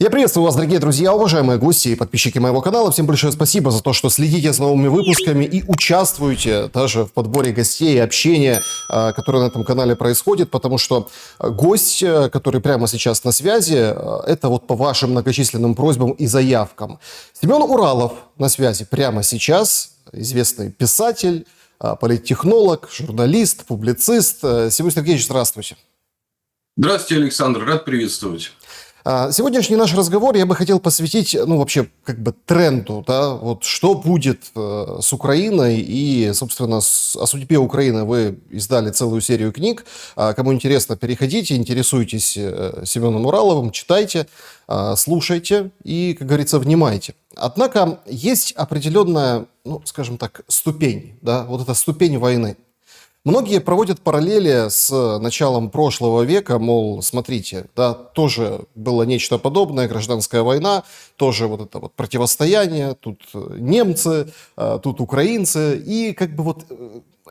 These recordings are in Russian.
Я приветствую вас, дорогие друзья, уважаемые гости и подписчики моего канала. Всем большое спасибо за то, что следите за новыми выпусками и участвуете даже в подборе гостей и общения, которое на этом канале происходит, потому что гость, который прямо сейчас на связи, это вот по вашим многочисленным просьбам и заявкам. Семен Уралов на связи прямо сейчас, известный писатель, политтехнолог, журналист, публицист. Семен Сергеевич, здравствуйте. Здравствуйте, Александр, рад приветствовать. Сегодняшний наш разговор я бы хотел посвятить, вообще, тренду, да, вот что будет с Украиной и, собственно, о судьбе Украины вы издали целую серию книг. Кому интересно, переходите, интересуйтесь Семеном Ураловым, читайте, слушайте и, как говорится, внимайте. Однако есть определенная, скажем так, ступень, да, вот эта ступень войны. Многие проводят параллели с началом прошлого века, мол, смотрите, да, тоже было нечто подобное, гражданская война, тоже вот это вот противостояние, тут немцы, тут украинцы, и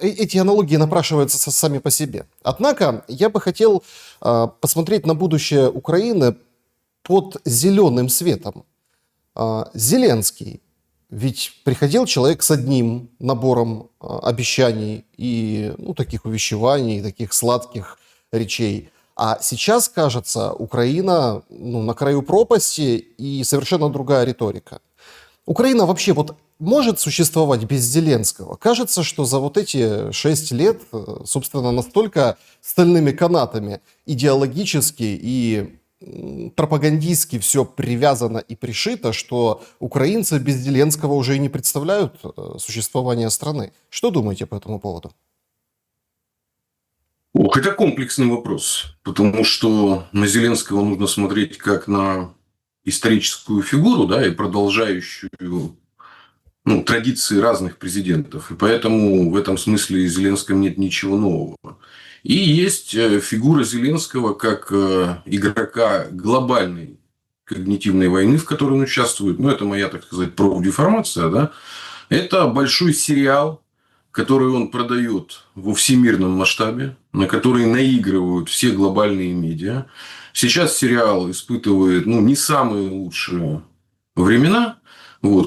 эти аналогии напрашиваются сами по себе. Однако я бы хотел посмотреть на будущее Украины под зеленым светом. Зеленский. Ведь приходил человек с одним набором обещаний и таких увещеваний, таких сладких речей. А сейчас, кажется, Украина на краю пропасти и совершенно другая риторика. Украина вообще может существовать без Зеленского? Кажется, что за вот эти 6 лет, собственно, настолько стальными канатами идеологически и пропагандистски все привязано и пришито, что украинцы без Зеленского уже и не представляют существования страны. Что думаете по этому поводу? Это комплексный вопрос, потому что на Зеленского нужно смотреть как на историческую фигуру, да, и продолжающую традиции разных президентов. И поэтому в этом смысле в Зеленском нет ничего нового. И есть фигура Зеленского как игрока глобальной когнитивной войны, в которой он участвует. Это моя, так сказать, профдеформация. Да? Это большой сериал, который он продает во всемирном масштабе, на который наигрывают все глобальные медиа. Сейчас сериал испытывает не самые лучшие времена.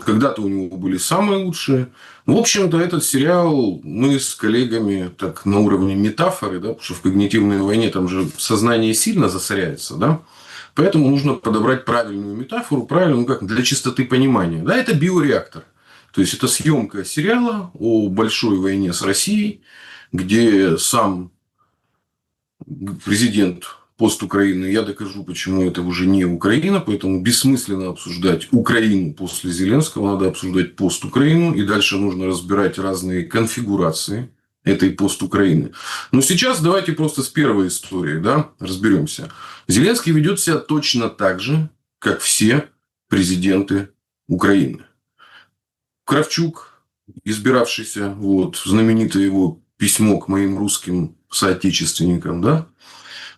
Когда-то у него были самые лучшие. В общем-то, этот сериал мы с коллегами так на уровне метафоры, да, потому что в когнитивной войне там же сознание сильно засоряется, да, поэтому нужно подобрать правильную метафору, для чистоты понимания. Да, это биореактор. То есть, это съемка сериала о большой войне с Россией, где сам президент пост Украины, я докажу, почему это уже не Украина, поэтому бессмысленно обсуждать Украину после Зеленского, надо обсуждать пост Украину, и дальше нужно разбирать разные конфигурации этой пост Украины. Но сейчас давайте просто с первой истории, да, разберемся. Зеленский ведет себя точно так же, как все президенты Украины. Кравчук, избиравшийся, знаменитое его письмо к моим русским соотечественникам, да,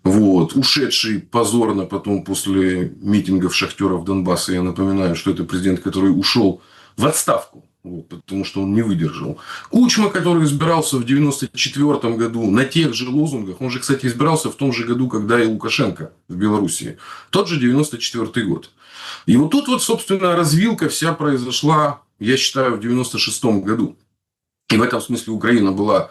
ушедший позорно потом после митингов шахтеров Донбасса. Я напоминаю, что это президент, который ушел в отставку, потому что он не выдержал. Кучма, который избирался в 1994 году на тех же лозунгах. Он же, кстати, избирался в том же году, когда и Лукашенко в Белоруссии. Тот же 1994 год. И тут, собственно, развилка вся произошла, я считаю, в 1996 году. И в этом смысле Украина была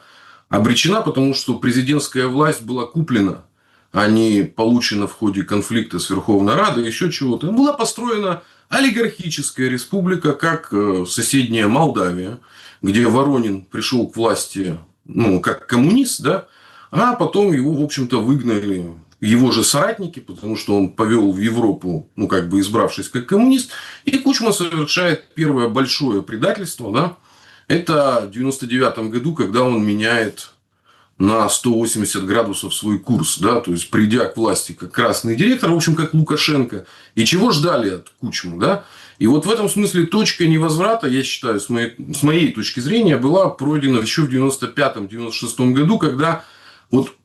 обречена, потому что президентская власть была куплена, а не получена в ходе конфликта с Верховной Радой, еще чего-то. Была построена олигархическая республика, как соседняя Молдавия, где Воронин пришел к власти как коммунист, да, а потом его, в общем-то, выгнали его же соратники, потому что он повел в Европу, избравшись как коммунист. И Кучма совершает первое большое предательство, да, это в 1999 году, когда он меняет на 180 градусов свой курс, да, то есть придя к власти как красный директор, в общем, как Лукашенко. И чего ждали от Кучмы, да? И в этом смысле точка невозврата, я считаю, с моей точки зрения, была пройдена еще в 1995-1996 году, когда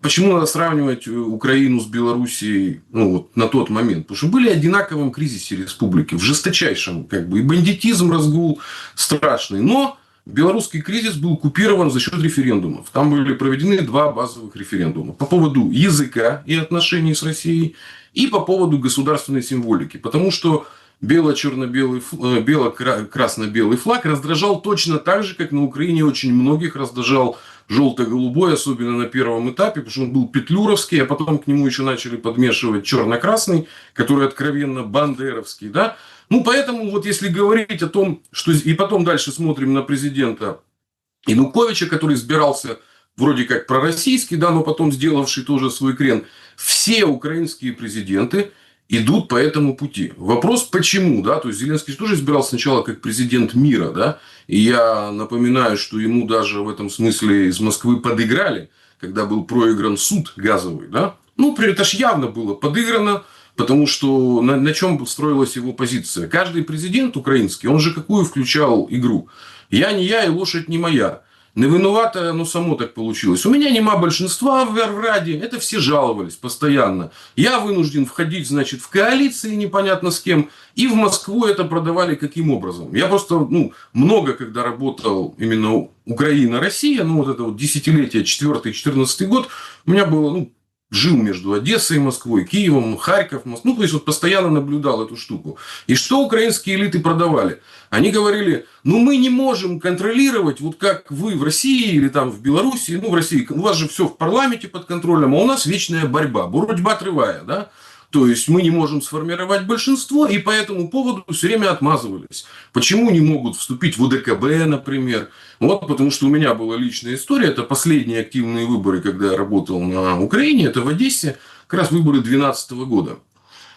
почему надо сравнивать Украину с Белоруссией на тот момент? Потому что были в одинаковом кризисе республики, в жесточайшем, и бандитизм разгул страшный. Но белорусский кризис был купирован за счет референдумов. Там были проведены два базовых референдума по поводу языка и отношений с Россией и по поводу государственной символики. Потому что бело-красно-белый флаг раздражал точно так же, как на Украине очень многих раздражал желто-голубой, особенно на первом этапе, потому что он был петлюровский, а потом к нему еще начали подмешивать черно-красный, который откровенно бандеровский, да. Ну, поэтому вот если говорить о том, что... И потом дальше смотрим на президента Януковича, который избирался вроде как пророссийский, да, но потом сделавший тоже свой крен. Все украинские президенты идут по этому пути. Вопрос, почему, да, то есть Зеленский тоже избирался сначала как президент мира, да, и я напоминаю, что ему даже в этом смысле из Москвы подыграли, когда был проигран суд газовый, да, ну, это ж явно было подыграно, потому что на чем строилась его позиция. Каждый президент украинский, он же какую включал игру? Я не я и лошадь не моя. Не виновата, оно само так получилось. У меня нема большинства в Раде. Это все жаловались постоянно. Я вынужден входить, значит, в коалиции непонятно с кем. И в Москву это продавали каким образом. Я просто, много когда работал именно Украина-Россия, вот это вот десятилетие, 4-14 год, у меня было, жил между Одессой и Москвой, Киевом, Харьков, Москвой. То есть, вот постоянно наблюдал эту штуку. И что украинские элиты продавали? Они говорили, мы не можем контролировать, вот как вы в России или там в Беларуси, в России, у вас же все в парламенте под контролем, а у нас вечная борьба, борьба трывая, да? То есть, мы не можем сформировать большинство, и по этому поводу все время отмазывались. Почему не могут вступить в УДКБ, например? Вот, потому что у меня была личная история. Это последние активные выборы, когда я работал на Украине. Это в Одессе. Как раз выборы 2012 года.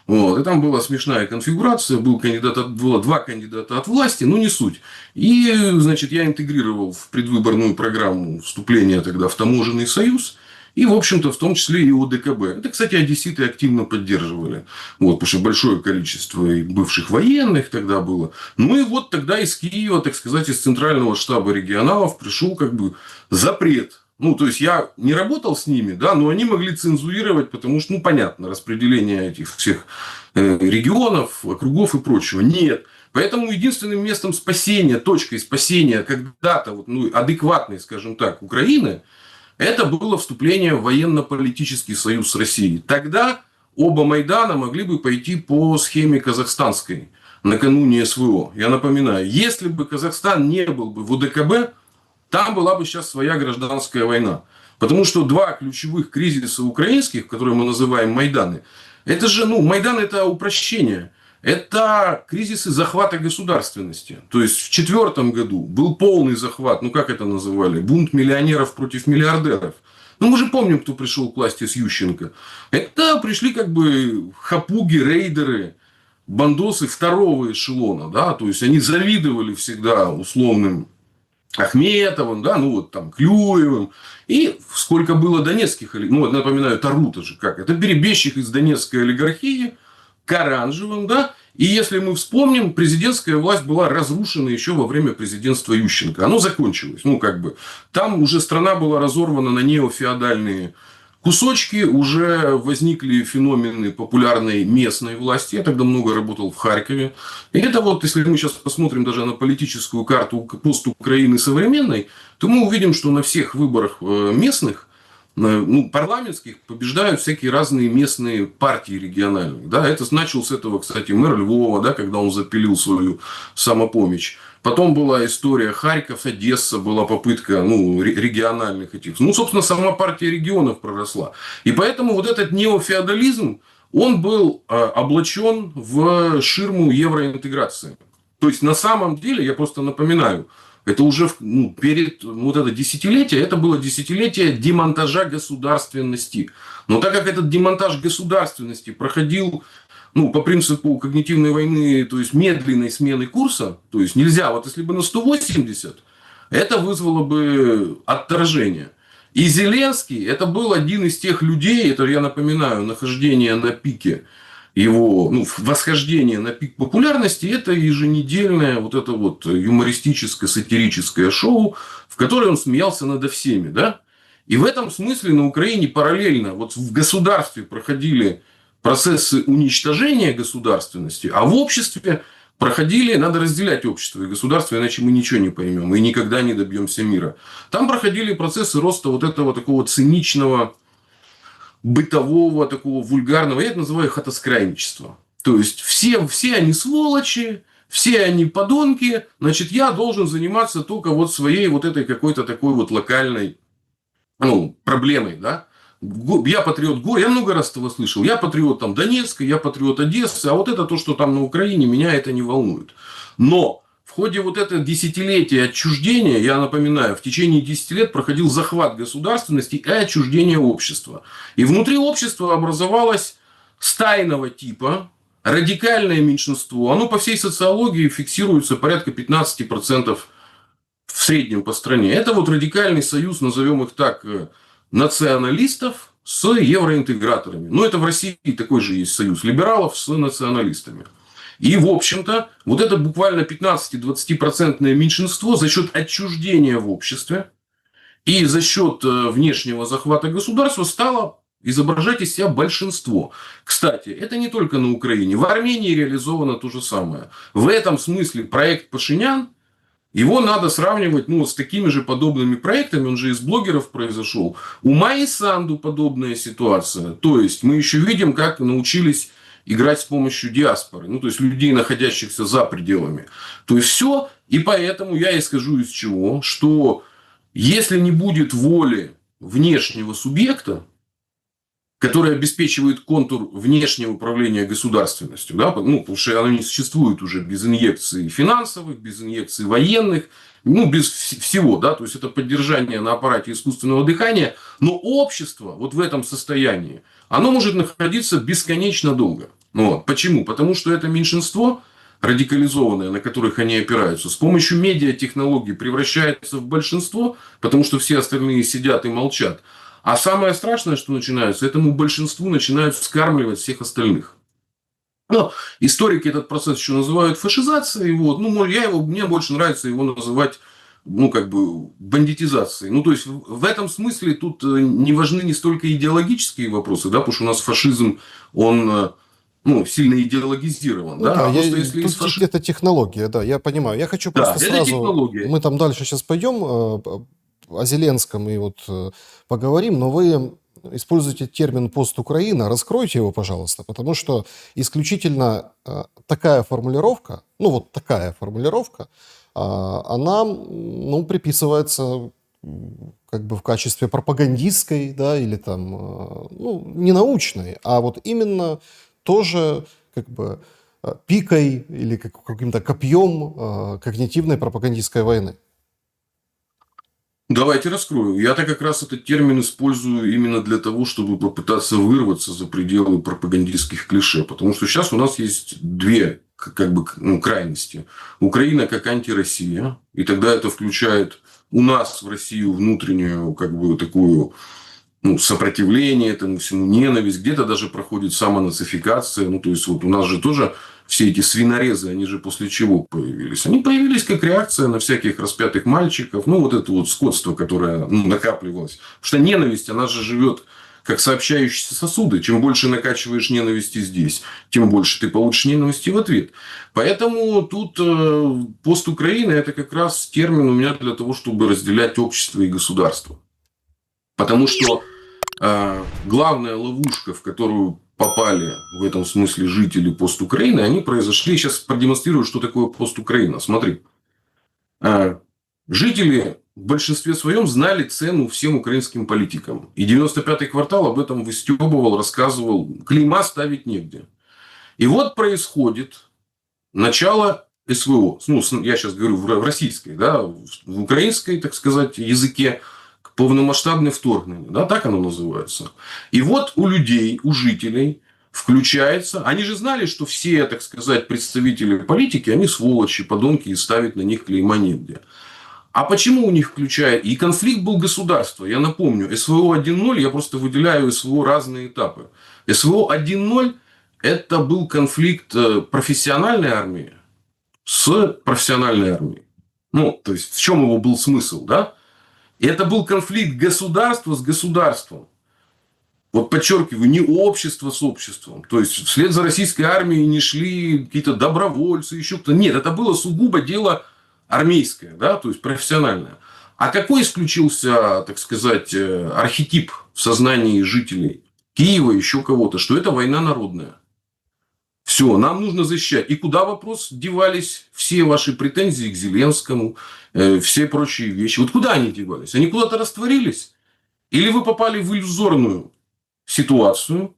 Вот. И там была смешная конфигурация. Было два кандидата от власти, но не суть. И, значит, я интегрировал в предвыборную программу вступления тогда в Таможенный союз. И, в общем-то, в том числе и ОДКБ. Это, кстати, одесситы активно поддерживали. Вот, потому что большое количество и бывших военных тогда было. Ну, и вот тогда из Киева, так сказать, из Центрального штаба регионалов пришел запрет. То есть, я не работал с ними, да, но они могли цензурировать, потому что, понятно, распределение этих всех регионов, округов и прочего. Нет. Поэтому единственным местом спасения, точкой спасения когда-то, адекватной, скажем так, Украины, это было вступление в военно-политический союз с Россией. Тогда оба Майдана могли бы пойти по схеме казахстанской накануне СВО. Я напоминаю, если бы Казахстан не был бы в УДКБ, там была бы сейчас своя гражданская война. Потому что два ключевых кризиса украинских, которые мы называем Майданы, это же, Майдан это упрощение. Это кризисы захвата государственности. То есть, в 2004 году был полный захват, как это называли, бунт миллионеров против миллиардеров. Мы же помним, кто пришел к власти с Ющенко. Это пришли хапуги, рейдеры, бандосы второго эшелона. Да? То есть, они завидовали всегда условным Ахметовым, да, Клюевым. И сколько было донецких, напоминаю, Тарута же как. Это перебежчик из донецкой олигархии, к оранжевым, да, и если мы вспомним, президентская власть была разрушена еще во время президентства Ющенко. Оно закончилось. Там уже страна была разорвана на неофеодальные кусочки, уже возникли феномены популярной местной власти. Я тогда много работал в Харькове. И это если мы сейчас посмотрим даже на политическую карту пост-Украины современной, то мы увидим, что на всех выборах местных, парламентских побеждают всякие разные местные партии региональные. Да? Это начал с этого, кстати, мэр Львова, да, когда он запилил свою самопомощь. Потом была история Харьков, Одесса, была попытка региональных этих. Собственно, сама партия регионов проросла. И поэтому вот этот неофеодализм, он был облачен в ширму евроинтеграции. То есть, на самом деле, я просто напоминаю, это уже перед это десятилетие, это было десятилетие демонтажа государственности. Но так как этот демонтаж государственности проходил по принципу когнитивной войны, то есть медленной смены курса, то есть нельзя, если бы на 180, это вызвало бы отторжение. И Зеленский, это был один из тех людей, это я напоминаю, нахождение на пике его, восхождение на пик популярности, это еженедельное юмористическое, сатирическое шоу, в которое он смеялся над всеми, да? И в этом смысле на Украине параллельно в государстве проходили процессы уничтожения государственности, а в обществе проходили, надо разделять общество и государство, иначе мы ничего не поймем и никогда не добьемся мира. Там проходили процессы роста вот этого такого циничного, бытового, такого вульгарного, я это называю хатоскрайничество. То есть все они сволочи, все они подонки, значит, я должен заниматься только вот своей вот этой какой-то такой вот локальной, ну, проблемой, да. Я патриот города, я много раз этого слышал. Я патриот там Донецка, я патриот Одессы, а вот это то, что там на Украине, меня это не волнует. Но в ходе вот этого десятилетия отчуждения, я напоминаю, в течение 10 лет проходил захват государственности и отчуждение общества. И внутри общества образовалось стайного типа радикальное меньшинство. Оно по всей социологии фиксируется порядка 15% в среднем по стране. Это вот радикальный союз, назовем их так, националистов с евроинтеграторами. Но это в России такой же есть союз либералов с националистами. И, в общем-то, вот это буквально 15-20% меньшинство за счет отчуждения в обществе и за счет внешнего захвата государства стало изображать из себя большинство. Кстати, это не только на Украине. В Армении реализовано то же самое. В этом смысле проект Пашинян, его надо сравнивать, ну, с такими же подобными проектами, он же из блогеров произошел. У Майи Санду подобная ситуация. То есть, мы еще видим, как научились играть с помощью диаспоры. Ну, то есть, людей, находящихся за пределами. То есть, все. И поэтому я исхожу из чего? Что если не будет воли внешнего субъекта, который обеспечивает контур внешнего управления государственностью, да, ну, потому что оно не существует уже без инъекций финансовых, без инъекций военных, ну, без всего, да, то есть это поддержание на аппарате искусственного дыхания, но общество вот в этом состоянии, оно может находиться бесконечно долго. Вот. Почему? Потому что это меньшинство радикализованное, на которых они опираются, с помощью медиатехнологий превращается в большинство, потому что все остальные сидят и молчат. А самое страшное, что начинается, этому большинству начинают вскармливать всех остальных. Но историки этот процесс еще называют фашизацией. Вот. Ну, мне больше нравится его называть, ну, как бы, бандитизацией. Ну, то есть, в этом смысле тут не важны не столько идеологические вопросы, да, потому что у нас фашизм, он, ну, сильно идеологизирован. Ну, Да? да, А просто если тут есть фашизм... это технология, да, я понимаю. Я хочу Да, просто это сразу, технология. мы там дальше сейчас пойдем о Зеленском и вот поговорим, но вы используете термин «пост-Украина». Раскройте его, пожалуйста, потому что исключительно такая формулировка, ну вот такая формулировка, она, ну, приписывается как бы в качестве пропагандистской, да, или там, ну, не научной, а вот именно тоже как бы пикой или каким-то копьем когнитивной пропагандистской войны. Давайте раскрою. Я-то как раз этот термин использую именно для того, чтобы попытаться вырваться за пределы пропагандистских клише. Потому что сейчас у нас есть две как бы, ну, крайности. Украина как антироссия. И тогда это включает у нас в Россию внутреннюю как бы такую, ну, сопротивление этому всему, ненависть. Где-то даже проходит самонацификация. Ну, то есть, вот у нас же тоже все эти свинорезы, они же после чего появились? Они появились как реакция на всяких распятых мальчиков. Ну, вот это вот скотство, которое, ну, накапливалось. Потому что ненависть, она же живет как сообщающиеся сосуды. Чем больше накачиваешь ненависти здесь, тем больше ты получишь ненависти в ответ. Поэтому тут пост Украины – это как раз термин у меня для того, чтобы разделять общество и государство. Потому что главная ловушка, в которую попали в этом смысле жители пост-Украины, они произошли... Сейчас продемонстрирую, что такое пост-Украина. Смотри. Жители в большинстве своем знали цену всем украинским политикам. И 95-й квартал об этом выстебывал, рассказывал. Клейма ставить негде. И вот происходит начало СВО. Ну, я сейчас говорю в российской, да, в украинской, так сказать, языке. Полномасштабное вторгнение, да, так оно называется. И вот у людей, у жителей включается... Они же знали, что все, так сказать, представители политики, они сволочи, подонки, и ставить на них клейма негде. А почему у них включает... И конфликт был государства. Я напомню, СВО 1.0, я просто выделяю СВО разные этапы. СВО 1.0 это был конфликт профессиональной армии с профессиональной армией. Ну, то есть, в чем его был смысл, да? И это был конфликт государства с государством. Вот подчеркиваю, не общество с обществом. То есть вслед за российской армией не шли какие-то добровольцы, еще кто-то. Нет, это было сугубо дело армейское, да, то есть профессиональное. А какой исключился, так сказать, архетип в сознании жителей Киева, еще кого-то, что это война народная? Все, нам нужно защищать. И куда, вопрос, девались все ваши претензии к Зеленскому, все прочие вещи? Вот куда они девались? Они куда-то растворились? Или вы попали в иллюзорную ситуацию,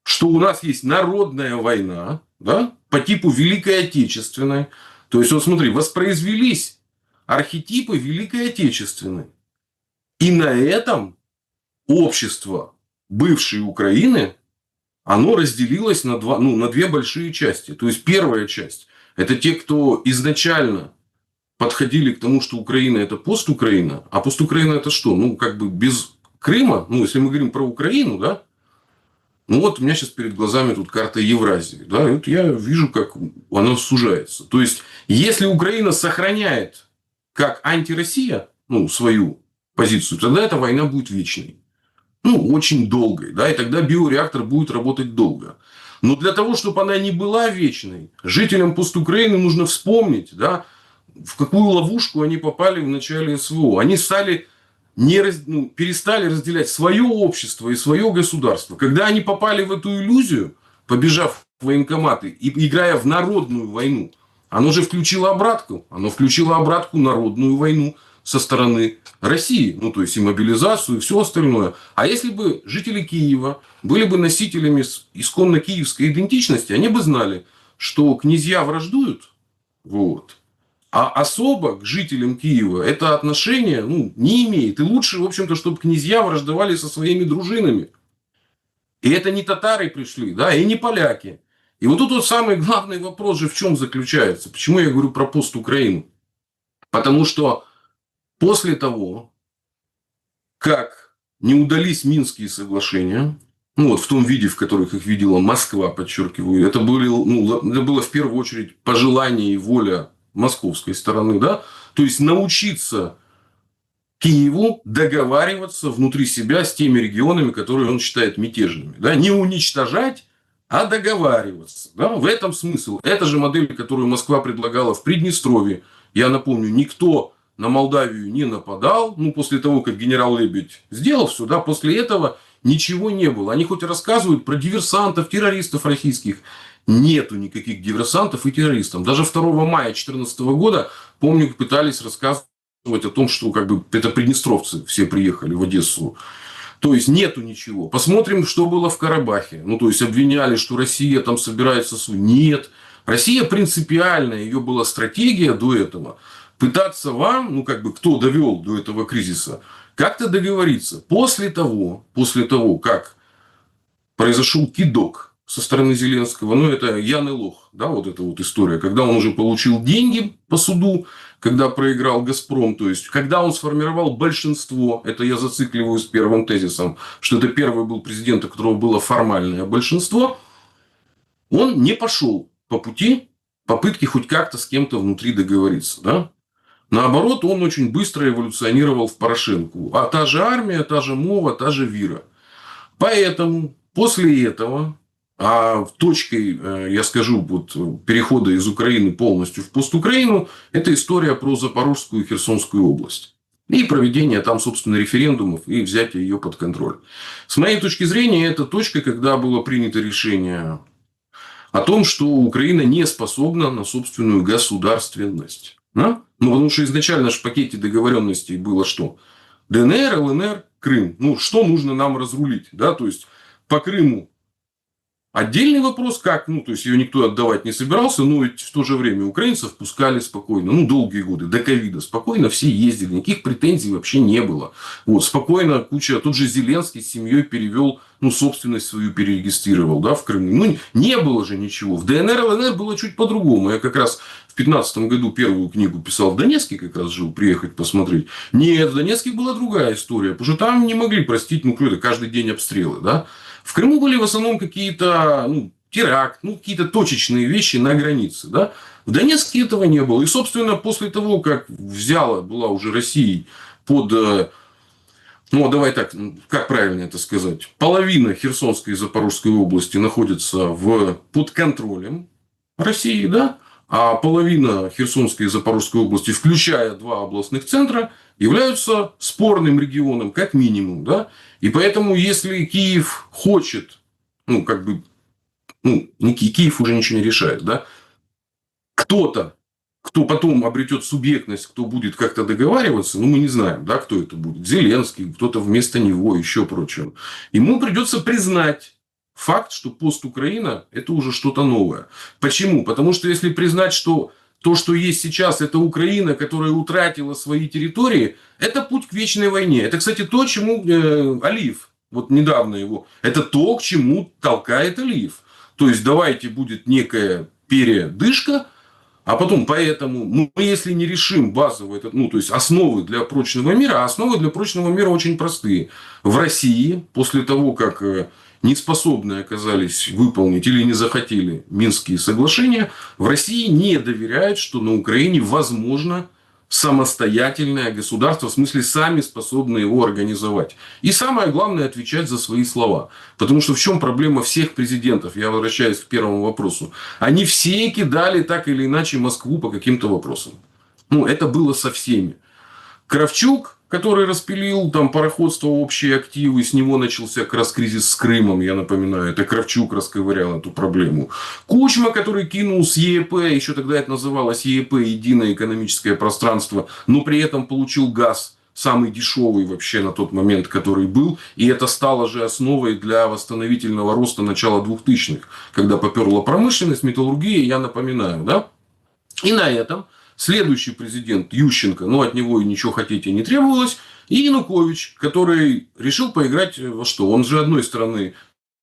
что у нас есть народная война, да, по типу Великой Отечественной. То есть, вот смотри, воспроизвелись архетипы Великой Отечественной. И на этом общество бывшей Украины, оно разделилось на две большие части. То есть, первая часть – это те, кто изначально подходили к тому, что Украина – это пост-Украина. А пост-Украина – это что? Ну, как бы без Крыма, ну, если мы говорим про Украину, да, ну, вот у меня сейчас перед глазами тут карта Евразии, да, и вот я вижу, как она сужается. То есть, если Украина сохраняет как антироссия, ну, свою позицию, тогда эта война будет вечной. Ну, очень долгой, да, и тогда биореактор будет работать долго. Но для того, чтобы она не была вечной, жителям пост-Украины нужно вспомнить, да, в какую ловушку они попали в начале СВО. Они стали перестали разделять свое общество и свое государство. Когда они попали в эту иллюзию, побежав в военкоматы и играя в народную войну, оно же включило обратку. Оно включило обратку народную войну со стороны России. Ну, то есть, и мобилизацию, и все остальное. А если бы жители Киева были бы носителями исконно киевской идентичности, они бы знали, что князья враждуют, вот, а особо к жителям Киева это отношение не имеет. И лучше, в общем-то, чтобы князья враждовали со своими дружинами. И это не татары пришли, да, и не поляки. И вот тут вот самый главный вопрос же в чем заключается. Почему я говорю про пост-Украину? Потому что после того, как не удались Минские соглашения, ну вот в том виде, в которых их видела Москва, подчеркиваю, это было в первую очередь пожелание и воля московской стороны, да, то есть научиться Киеву договариваться внутри себя с теми регионами, которые он считает мятежными, да, не уничтожать, а договариваться, да, в этом смысл. Это же модель, которую Москва предлагала в Приднестровье. Я напомню, никто на Молдавию не нападал, после того, как генерал Лебедь сделал все, да, после этого ничего не было. Они хоть и рассказывают про диверсантов, террористов российских, нету никаких диверсантов и террористов. Даже 2 мая 2014 года, помню, пытались рассказывать о том, что как бы это приднестровцы все приехали в Одессу. То есть, нету ничего. Посмотрим, что было в Карабахе. Ну, то есть, обвиняли, что Россия там собирается... Нет. Россия принципиально, ее была стратегия до этого, пытаться вам, кто довел до этого кризиса, как-то договориться. После того, как произошел кидок со стороны Зеленского, это Ян и Лох, да, вот эта вот история, когда он уже получил деньги по суду, когда проиграл «Газпром», то есть, когда он сформировал большинство, это я зацикливаюсь первым тезисом, что это первый был президент, у которого было формальное большинство, он не пошел по пути попытки хоть как-то с кем-то внутри договориться, да. Наоборот, он очень быстро эволюционировал в Порошенку. А та же армия, та же мова, та же вира. Поэтому после этого, точкой, я скажу, перехода из Украины полностью в пост-Украину, это история про Запорожскую и Херсонскую область. И проведение там, собственно, референдумов и взятие ее под контроль. С моей точки зрения, это точка, когда было принято решение о том, что Украина не способна на собственную государственность. Да? Потому что изначально в пакете договоренностей было что? ДНР, ЛНР, Крым. Что нужно нам разрулить? Да? То есть, по Крыму отдельный вопрос, как, то есть, ее никто отдавать не собирался, но ведь в то же время украинцев пускали спокойно, долгие годы, до ковида спокойно все ездили, никаких претензий вообще не было. Спокойно тот же Зеленский с семьей перевел, собственность свою перерегистрировал, да, в Крыму. Не было же ничего. В ДНР, ЛНР было чуть по-другому. Я как раз в 2015 году первую книгу писал в Донецке, как раз жил, приехать посмотреть. Нет, в Донецке была другая история, потому что там не могли простить, каждый день обстрелы, да. В Крыму были в основном какие-то теракт, какие-то точечные вещи на границе. Да? В Донецке этого не было. И, собственно, после того, как была уже Россией под Ну, давай так, как правильно это сказать? Половина Херсонской и Запорожской области находится под контролем России, да? А половина Херсонской и Запорожской области, включая два областных центра, являются спорным регионом, как минимум, да? И поэтому, если Киев хочет, ну, как бы, ну, Киев уже ничего не решает, да? Кто-то, кто потом обретет субъектность, кто будет как-то договариваться, ну, мы не знаем, да, кто это будет. Зеленский, кто-то вместо него, еще прочее. Ему придется признать факт, что пост Украина – это уже что-то новое. Почему? Потому что если признать, что то, что есть сейчас, это Украина, которая утратила свои территории, это путь к вечной войне. Это, кстати, то, чему Алиев, вот недавно его, это то, к чему толкает Алиев. То есть, давайте будет некая передышка, а потом, поэтому, мы если не решим базовые, ну, то есть основы для прочного мира, а основы для прочного мира очень простые. В России, после того, как неспособны оказались выполнить или не захотели Минские соглашения, в России не доверяют, что на Украине возможно самостоятельное государство, в смысле сами способны его организовать. И самое главное, отвечать за свои слова. Потому что в чем проблема всех президентов? Я возвращаюсь к первому вопросу. Они все кидали так или иначе Москву по каким-то вопросам. Ну, это было со всеми. Кравчук, который распилил там пароходство, общие активы, с него начался как раз кризис с Крымом, я напоминаю. Это Кравчук расковырял эту проблему. Кучма, который кинул с ЕЭП, еще тогда это называлось ЕЭП, Единое экономическое пространство, но при этом получил газ, самый дешевый вообще на тот момент, который был. И это стало же основой для восстановительного роста начала 2000-х, когда поперла промышленность, металлургия, я напоминаю, да? И на этом следующий президент Ющенко, ну, от него и ничего хотеть и не требовалось, и Янукович, который решил поиграть во что? Он же, одной стороны,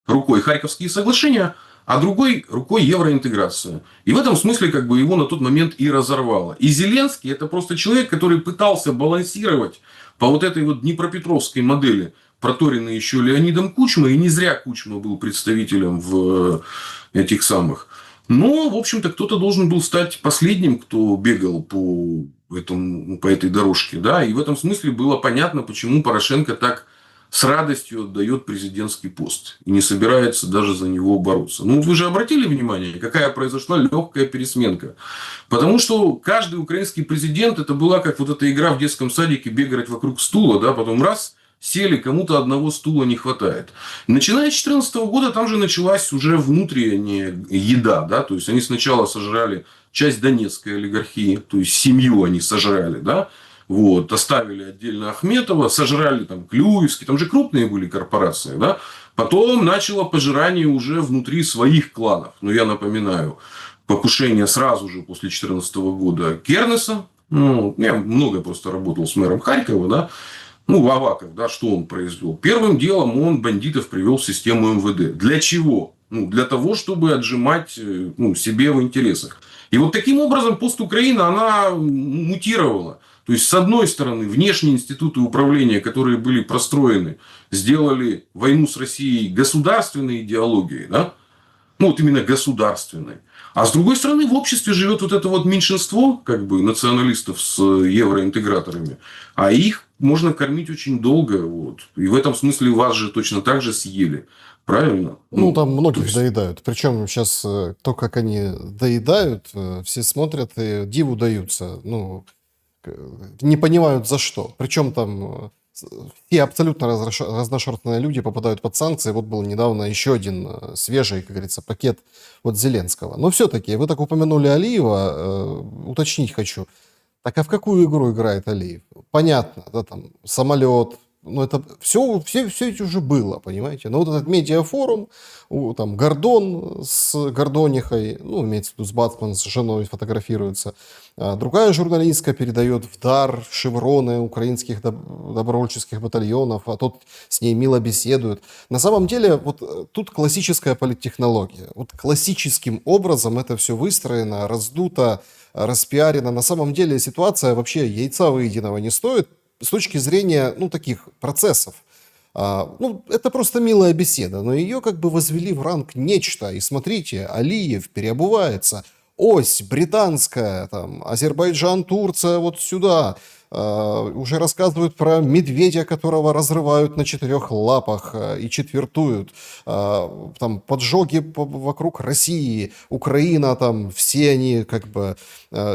рукой Харьковские соглашения, а другой рукой евроинтеграция. И в этом смысле как бы его на тот момент и разорвало. И Зеленский – это просто человек, который пытался балансировать по вот этой вот днепропетровской модели, проторенной еще Леонидом Кучмой, и не зря Кучма был представителем в этих самых. Но, в общем-то, кто-то должен был стать последним, кто бегал по этой дорожке. Да? И в этом смысле было понятно, почему Порошенко так с радостью отдает президентский пост и не собирается даже за него бороться. Ну, вы же обратили внимание, какая произошла легкая пересменка. Потому что каждый украинский президент, это была как вот эта игра в детском садике, бегать вокруг стула, да, потом раз, сели, кому-то одного стула не хватает. Начиная с 2014 года там же началась уже внутренняя еда. Да? То есть, они сначала сожрали часть донецкой олигархии, то есть, семью они сожрали, да? Вот, оставили отдельно Ахметова, сожрали там Клюевский, там же крупные были корпорации, да? Потом начало пожирание уже внутри своих кланов. Ну, я напоминаю, покушение сразу же после 2014 года Кернеса. Ну, я много просто работал с мэром Харькова, да? Ну, Аваков, да, что он произвел? Первым делом он бандитов привел в систему МВД. Для чего? Ну, для того, чтобы отжимать себе в интересах. И вот таким образом пост Украины, она мутировала. То есть, с одной стороны, внешние институты управления, которые были простроены, сделали войну с Россией государственной идеологией, да? Ну, вот именно государственной. А с другой стороны, в обществе живет вот это вот меньшинство, как бы, националистов с евроинтеграторами. А их можно кормить очень долго. Вот. И в этом смысле вас же точно так же съели. Правильно? Ну, там многих доедают. Причем сейчас то, как они доедают, все смотрят и диву даются. Ну, не понимают за что. Причем там все абсолютно разношерстные люди попадают под санкции. Вот был недавно еще один свежий, как говорится, пакет от Зеленского. Но все-таки, вы так упомянули Алиева, уточнить хочу. Так а в какую игру играет Алиев? Понятно, да, там самолет. Ну, это все это уже было, понимаете? Но вот этот медиафорум, там Гордон с Гордонихой, ну, имеется в виду с Бацман, с женой фотографируется. А другая журналистка передает в дар шевроны украинских добровольческих батальонов, а тот с ней мило беседует. На самом деле, вот тут классическая политтехнология. Вот классическим образом это все выстроено, раздуто, распиарено. На самом деле ситуация вообще яйца выеденного не стоит с точки зрения, ну, таких процессов. Ну, это просто милая беседа, но ее как бы возвели в ранг нечто. И смотрите, Алиев переобувается. Ось британская, там, Азербайджан, Турция, вот сюда. Уже рассказывают про медведя, которого разрывают на 4 лапах и четвертуют. Там поджоги вокруг России, Украина, там все они как бы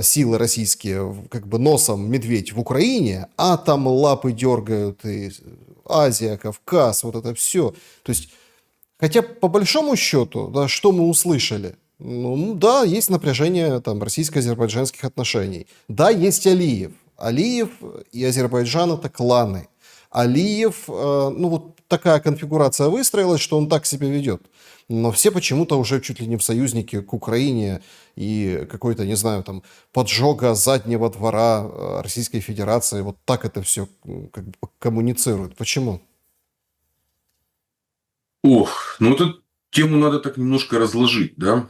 силы российские, как бы носом медведь в Украине, а там лапы дергают и Азия, Кавказ, вот это все. То есть, хотя по большому счету, да, что мы услышали? Ну да, есть напряжение там российско-азербайджанских отношений. Да, есть Алиев. Алиев и Азербайджан это кланы. Алиев, ну вот такая конфигурация выстроилась, что он так себя ведет. Но все почему-то уже чуть ли не в союзники к Украине и какой-то, не знаю, там поджога заднего двора Российской Федерации. Вот так это все как бы коммуницирует. Почему? Ох, ну эту тему надо так немножко разложить, да.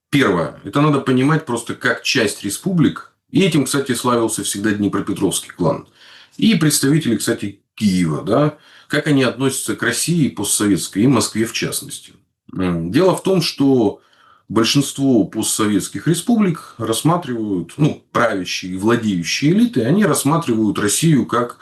Первое. Это надо понимать просто как часть республик. И этим, кстати, славился всегда Днепропетровский клан. И представители, кстати, Киева, да, как они относятся к России постсоветской и Москве в частности. Дело в том, что большинство постсоветских республик рассматривают, ну, правящие и владеющие элиты, они рассматривают Россию как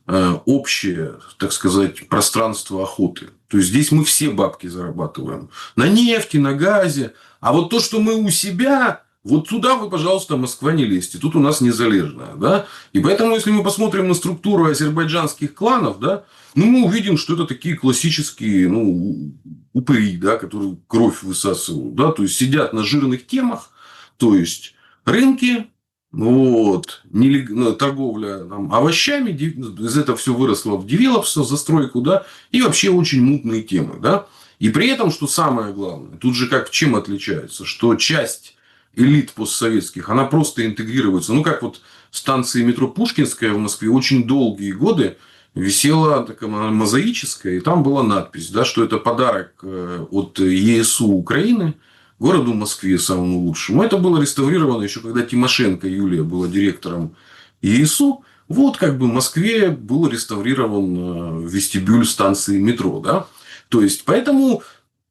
общее, так сказать, пространство охоты. То есть, здесь мы все бабки зарабатываем. На нефти, на газе. А вот то, что мы у себя, вот туда вы, пожалуйста, Москва, не лезьте. Тут у нас незалежная. Да? И поэтому, если мы посмотрим на структуру азербайджанских кланов, да, ну, мы увидим, что это такие классические, ну, упыри, да, которые кровь высасывают. Да? То есть, сидят на жирных темах. То есть, рынки, вот, торговля там, овощами, из этого все выросло в девелопс, застройку, да, и вообще очень мутные темы, да. И при этом, что самое главное, тут же как чем отличается, что часть элит постсоветских, она просто интегрируется. Ну, как вот станция метро Пушкинская в Москве очень долгие годы висела такая мозаическая, и там была надпись, да, что это подарок от ЕСУ Украины городу Москве самому лучшему. Это было реставрировано еще когда Тимошенко Юлия была директором ЕСУ. Вот как бы в Москве был реставрирован вестибюль станции метро. Да? То есть, поэтому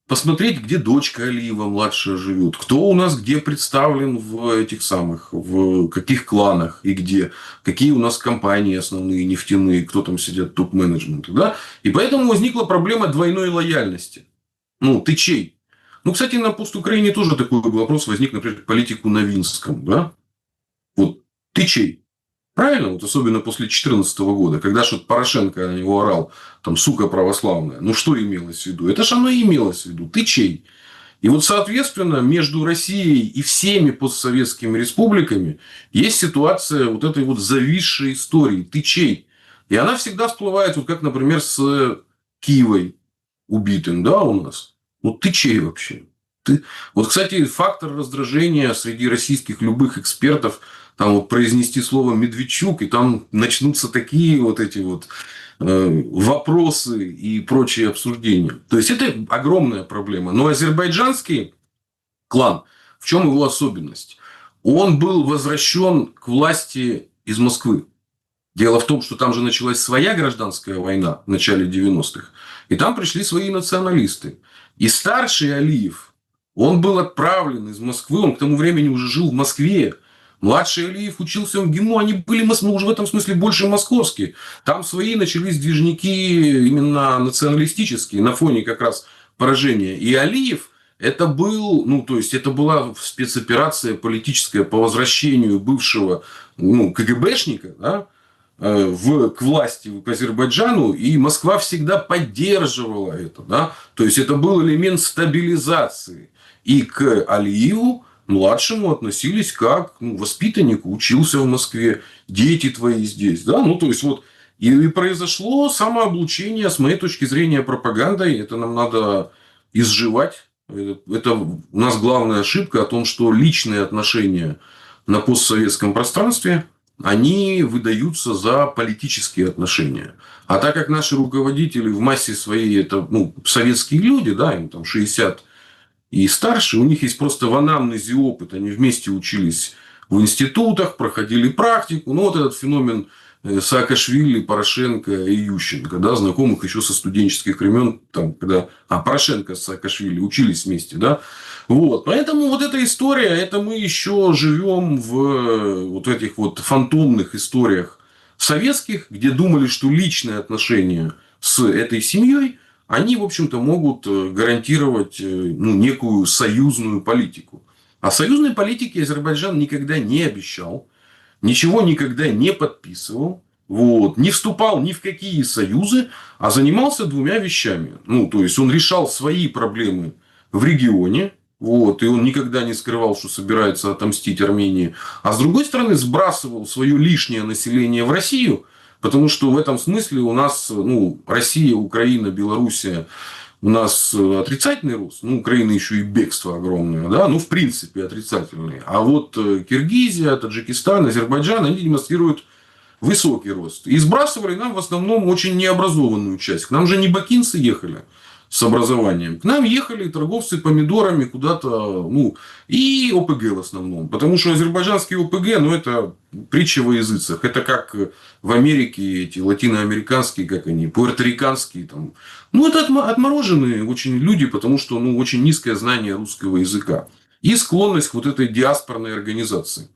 посмотреть, где дочка Алиева младшая живет, кто у нас где представлен в этих самых, в каких кланах и где, какие у нас компании основные нефтяные, кто там сидят топ-менеджменты. Да? И поэтому возникла проблема двойной лояльности. Ну, ты чей? Ну, кстати, на Постукраине тоже такой вопрос возник, например, к политику Новинском. Да? Вот ты чей? Правильно? Вот особенно после 2014 года, когда что-то Порошенко на него орал, там, сука православная. Ну, что имелось в виду? Это же оно и имелось в виду. Ты чей? И вот, соответственно, между Россией и всеми постсоветскими республиками есть ситуация вот этой вот зависшей истории. Ты чей? И она всегда всплывает, вот как, например, с Киевой убитым, да, у нас. Вот ты чей вообще? Ты... Вот, кстати, фактор раздражения среди российских любых экспертов, там вот произнести слово Медведчук, и там начнутся такие вот эти вот вопросы и прочие обсуждения. То есть, это огромная проблема. Но азербайджанский клан, в чем его особенность? Он был возвращен к власти из Москвы. Дело в том, что там же началась своя гражданская война в начале 90-х. И там пришли свои националисты. И старший Алиев, он был отправлен из Москвы, он к тому времени уже жил в Москве. Младший Алиев учился в ГИМО, они были ну, уже в этом смысле больше московские. Там свои начались движники именно националистические, на фоне как раз поражения. И Алиев, это был, ну, то есть, это была спецоперация политическая по возвращению бывшего, ну, КГБшника, да, к власти, к Азербайджану, и Москва всегда поддерживала это. Да? То есть, это был элемент стабилизации. И к Алиеву, младшему, относились как воспитаннику, учился в Москве, дети твои здесь. Да? Ну, то есть, вот, и произошло самооблучение, с моей точки зрения, пропагандой. Это нам надо изживать. Это у нас главная ошибка о том, что личные отношения на постсоветском пространстве они выдаются за политические отношения. А так как наши руководители в массе своей это советские люди, да, им там 60 и старше, у них есть просто в анамнезе опыт, они вместе учились в институтах, проходили практику. Ну, вот этот феномен Саакашвили, Порошенко и Ющенко, да, знакомых еще со студенческих времен, там, когда Порошенко с Саакашвили учились вместе, да. Вот. Поэтому вот эта история, это мы еще живем в вот этих вот фантомных историях советских, где думали, что личные отношения с этой семьей, они, в общем-то, могут гарантировать ну, некую союзную политику. А союзной политики Азербайджан никогда не обещал, ничего никогда не подписывал, вот, не вступал ни в какие союзы, а занимался двумя вещами. Ну, то есть, он решал свои проблемы в регионе, вот, и он никогда не скрывал, что собирается отомстить Армении. А с другой стороны, сбрасывал свое лишнее население в Россию, потому что в этом смысле у нас ну, Россия, Украина, Белоруссия у нас отрицательный рост. Ну, Украина еще и бегство огромное. Да? Ну, в принципе, отрицательный. А вот Киргизия, Таджикистан, Азербайджан, они демонстрируют высокий рост. И сбрасывали нам в основном очень необразованную часть. К нам же не бакинцы ехали с образованием. К нам ехали торговцы помидорами куда-то, ну, и ОПГ в основном. Потому что азербайджанские ОПГ, ну, это притча во языцах. Это как в Америке эти латиноамериканские, как они, пуэрториканские. Там. Ну, это отмороженные очень люди, потому что, ну, очень низкое знание русского языка. И склонность к вот этой диаспорной организации.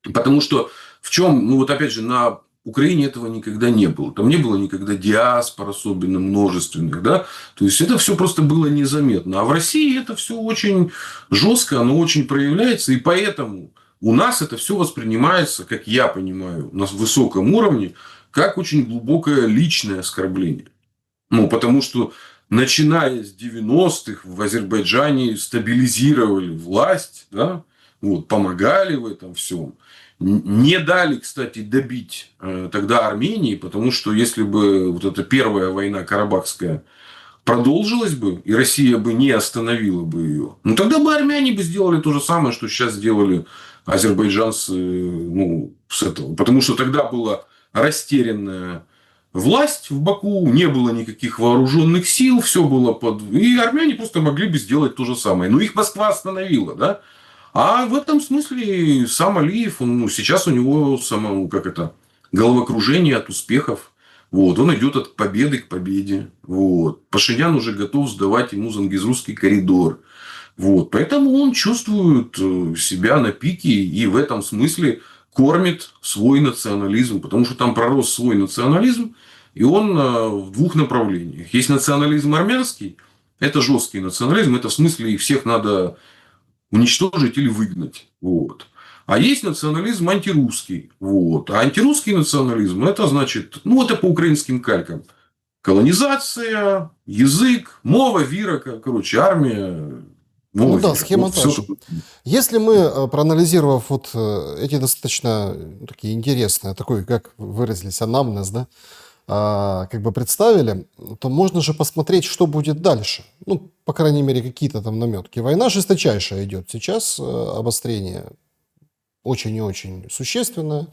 Потому что в чем, ну вот опять же, на Украине этого никогда не было. Там не было никогда диаспор, особенно множественных. Да? То есть, это все просто было незаметно. А в России это все очень жестко, оно очень проявляется. И поэтому у нас это все воспринимается, как я понимаю, на высоком уровне, как очень глубокое личное оскорбление. Ну, потому что, начиная с 90-х в Азербайджане стабилизировали власть, да, вот, помогали в этом всем. Не дали, кстати, добить тогда Армении, потому что если бы вот эта первая война карабахская продолжилась бы, и Россия бы не остановила бы ее, ну тогда бы армяне бы сделали то же самое, что сейчас сделали азербайджанцы, ну, с этого. Потому что тогда была растерянная власть в Баку, не было никаких вооруженных сил, все было под... И армяне просто могли бы сделать то же самое. Но их Москва остановила, да? А в этом смысле сам Алиев, он, ну, сейчас у него само, как это, головокружение от успехов. Вот, он идет от победы к победе. Вот. Пашинян уже готов сдавать ему Зангезурский коридор. Вот. Поэтому он чувствует себя на пике и в этом смысле кормит свой национализм. Потому что там пророс свой национализм, и он в двух направлениях. Есть национализм армянский, это жесткий национализм, это в смысле их всех надо уничтожить или выгнать. Вот. А есть национализм антирусский. Вот. А антирусский национализм, это значит, ну, это по украинским калькам. Колонизация, язык, мова, вира, короче, армия, мова, Ну да, вира. схема Вот та все. же. Если мы, проанализировав вот эти достаточно такие интересные, такой, как выразились, анамнез, да, как бы представили, то можно же посмотреть, что будет дальше. Ну, по крайней мере, какие-то там наметки. Война жесточайшая идет сейчас, обострение очень и очень существенное.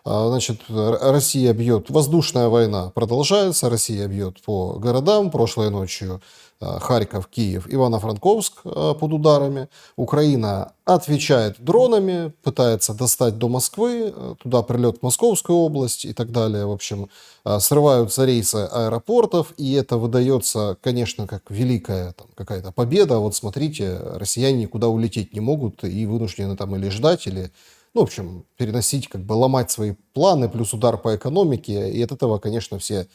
Значит, Россия бьет, воздушная война продолжается, Россия бьет по городам. Прошлой ночью Харьков, Киев, Ивано-Франковск под ударами. Украина отвечает дронами, пытается достать до Москвы, туда прилет в Московскую область и так далее. В общем, срываются рейсы аэропортов, и это выдается, конечно, как великая там, какая-то победа. Вот смотрите, россияне никуда улететь не могут и вынуждены там или ждать, или, ну, в общем, переносить, как бы ломать свои планы, плюс удар по экономике. И от этого, конечно, все,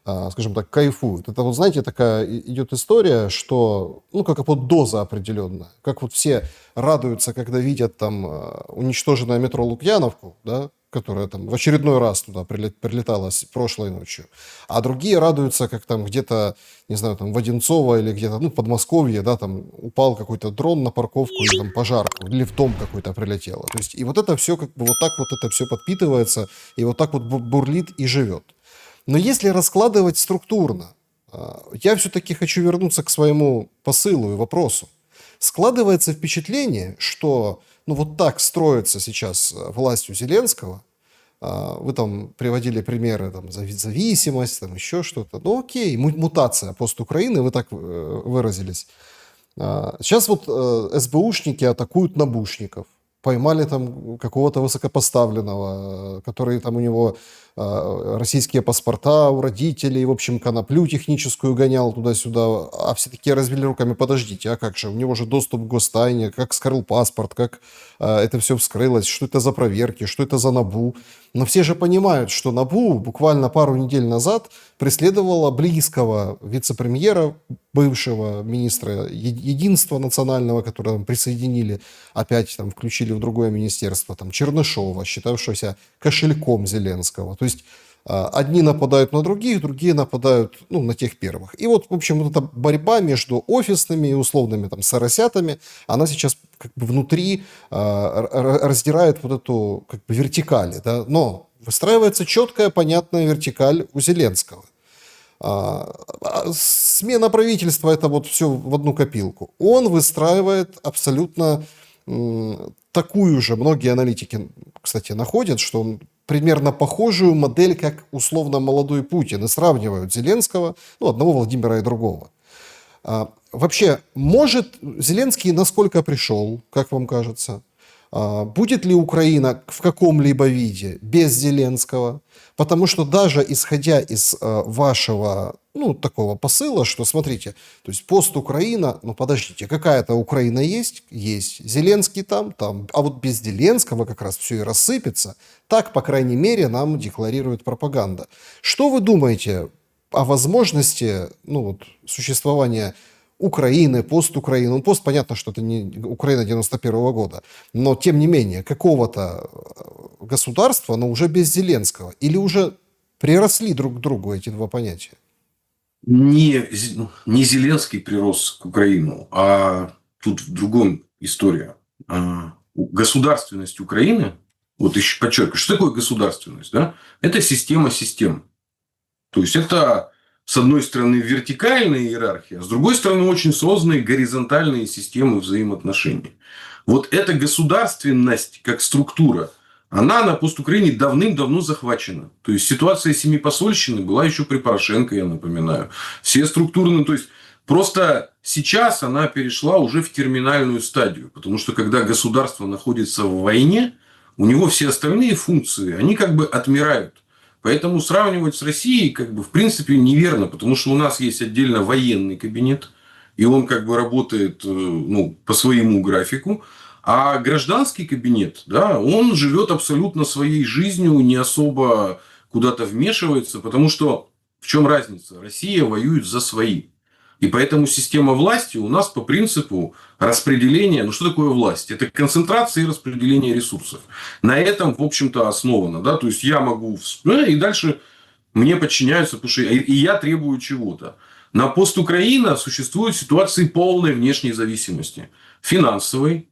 скажем так, кайфуют. Это, вот, знаете, такая идет история, что, ну, как вот доза определенная. Как вот все радуются, когда видят там уничтоженное метро Лукьяновку, да, которая там в очередной раз туда прилетала прошлой ночью. А другие радуются, как там где-то, не знаю, там в Одинцово или где-то, ну, в Подмосковье, да, там упал какой-то дрон на парковку или там пожар, или в дом какой-то прилетело. То есть, и вот это все как бы вот так вот это все подпитывается, и вот так вот бурлит и живет. Но если раскладывать структурно, я все-таки хочу вернуться к своему посылу и вопросу. Складывается впечатление, что ну вот так строится сейчас властью Зеленского. Вы там приводили примеры, там, зависимость, там еще что-то. Ну окей, мутация постукраины, вы так выразились. Сейчас вот СБУшники атакуют Набушников. Поймали там какого-то высокопоставленного, который там у него российские паспорта у родителей, в общем, коноплю техническую гонял туда-сюда, а все такие развели руками, подождите, а как же, у него же доступ к гостайне, как скрыл паспорт, как это все вскрылось, что это за проверки, что это за НАБУ. Но все же понимают, что НАБУ буквально пару недель назад преследовала близкого вице-премьера, бывшего министра единства национального, которого там присоединили, опять там включили в другое министерство, там Чернышова, считавшегося кошельком Зеленского. То есть одни нападают на других, другие нападают, ну, на тех первых. И вот, в общем, вот эта борьба между офисными и условными там соросятами, она сейчас как бы внутри раздирает вот эту как бы вертикаль, да? Но выстраивается четкая, понятная вертикаль у Зеленского. Смена правительства – это вот все в одну копилку. Он выстраивает абсолютно такую же, многие аналитики, кстати, находят, что он примерно похожую модель, как условно молодой Путин, и сравнивают Зеленского, ну, одного Владимира и другого. Вообще, может Зеленский насколько пришел, как вам кажется? Будет ли Украина в каком-либо виде без Зеленского? Потому что даже исходя из вашего, ну, такого посыла, что, смотрите, то есть пост Украина, ну, подождите, какая-то Украина есть? Есть. Зеленский там, а вот без Зеленского как раз все и рассыпется. Так, по крайней мере, нам декларирует пропаганда. Что вы думаете о возможности, ну, вот, существования Украины, пост Украины? Ну, пост, понятно, что это не Украина 91 года, но, тем не менее, какого-то государства, но уже без Зеленского. Или уже приросли друг к другу эти два понятия? Не Зеленский прирос к Украину, а тут в другом история. Государственность Украины, вот еще подчеркиваю, что такое государственность? Да? Это система систем. То есть, это, с одной стороны, вертикальная иерархия, а с другой стороны, очень созданные горизонтальные системы взаимоотношений. Вот эта государственность как структура, она на постукраине давным-давно захвачена. То есть, ситуация семипосольщины была еще при Порошенко, я напоминаю. Все структурные, то есть, просто сейчас она перешла уже в терминальную стадию. Потому что, когда государство находится в войне, у него все остальные функции, они как бы отмирают. Поэтому сравнивать с Россией, как бы, в принципе, неверно. Потому что у нас есть отдельно военный кабинет. И он как бы работает, ну, по своему графику. А гражданский кабинет, да, он живет абсолютно своей жизнью, не особо куда-то вмешивается. Потому что в чем разница? Россия воюет за свои. И поэтому система власти у нас по принципу распределения. Ну, что такое власть? Это концентрация и распределение ресурсов. На этом, в общем-то, основано. Да? То есть, я могу... И дальше мне подчиняются, потому что и я требую чего-то. На пост Украина существуют ситуации полной внешней зависимости. Финансовой,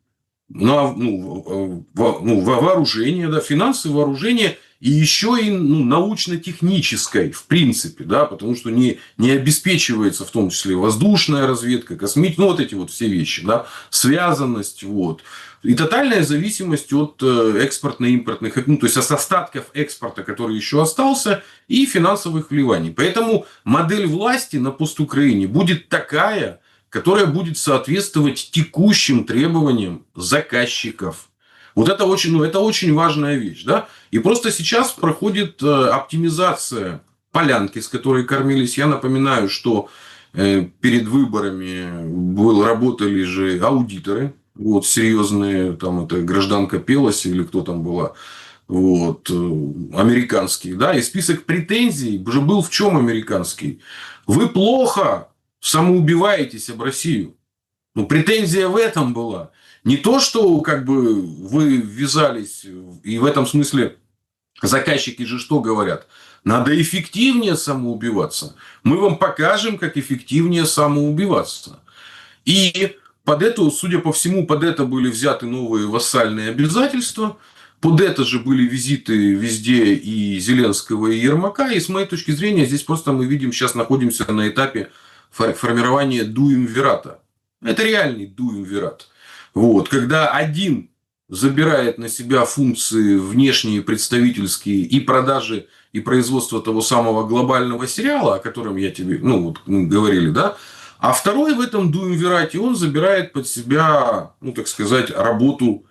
вооружение, да, финансы, вооружение, и еще и, ну, научно-технической, в принципе, да, потому что не обеспечивается в том числе воздушная разведка, космическая, ну, вот эти вот все вещи, да, связанность, вот. И тотальная зависимость от экспортно-импортных, ну, то есть от остатков экспорта, который еще остался, и финансовых вливаний. Поэтому модель власти на постукраине будет такая, которая будет соответствовать текущим требованиям заказчиков. Вот это очень, ну, это очень важная вещь. Да? И просто сейчас проходит оптимизация полянки, с которой кормились. Я напоминаю, что перед выборами работали же аудиторы. Вот, серьезные, там, это гражданка Пелоси или кто там была. Вот, американские. Да? И список претензий уже был в чем американский? Вы плохо самоубиваетесь об Россию. Ну, претензия в этом была. Не то, что как бы вы ввязались, и в этом смысле заказчики же что говорят? Надо эффективнее самоубиваться. Мы вам покажем, как эффективнее самоубиваться. И под это, судя по всему, под это были взяты новые вассальные обязательства. Под это же были визиты везде и Зеленского, и Ермака. И с моей точки зрения, здесь просто мы видим, сейчас находимся на этапе формирования дуумвирата. Это реальный дуумвират. Вот. Когда один забирает на себя функции внешние, представительские и продажи, и производства того самого глобального сериала, о котором я тебе, ну, вот мы говорили, да, а второй в этом дуумвирате, он забирает под себя, ну, так сказать, работу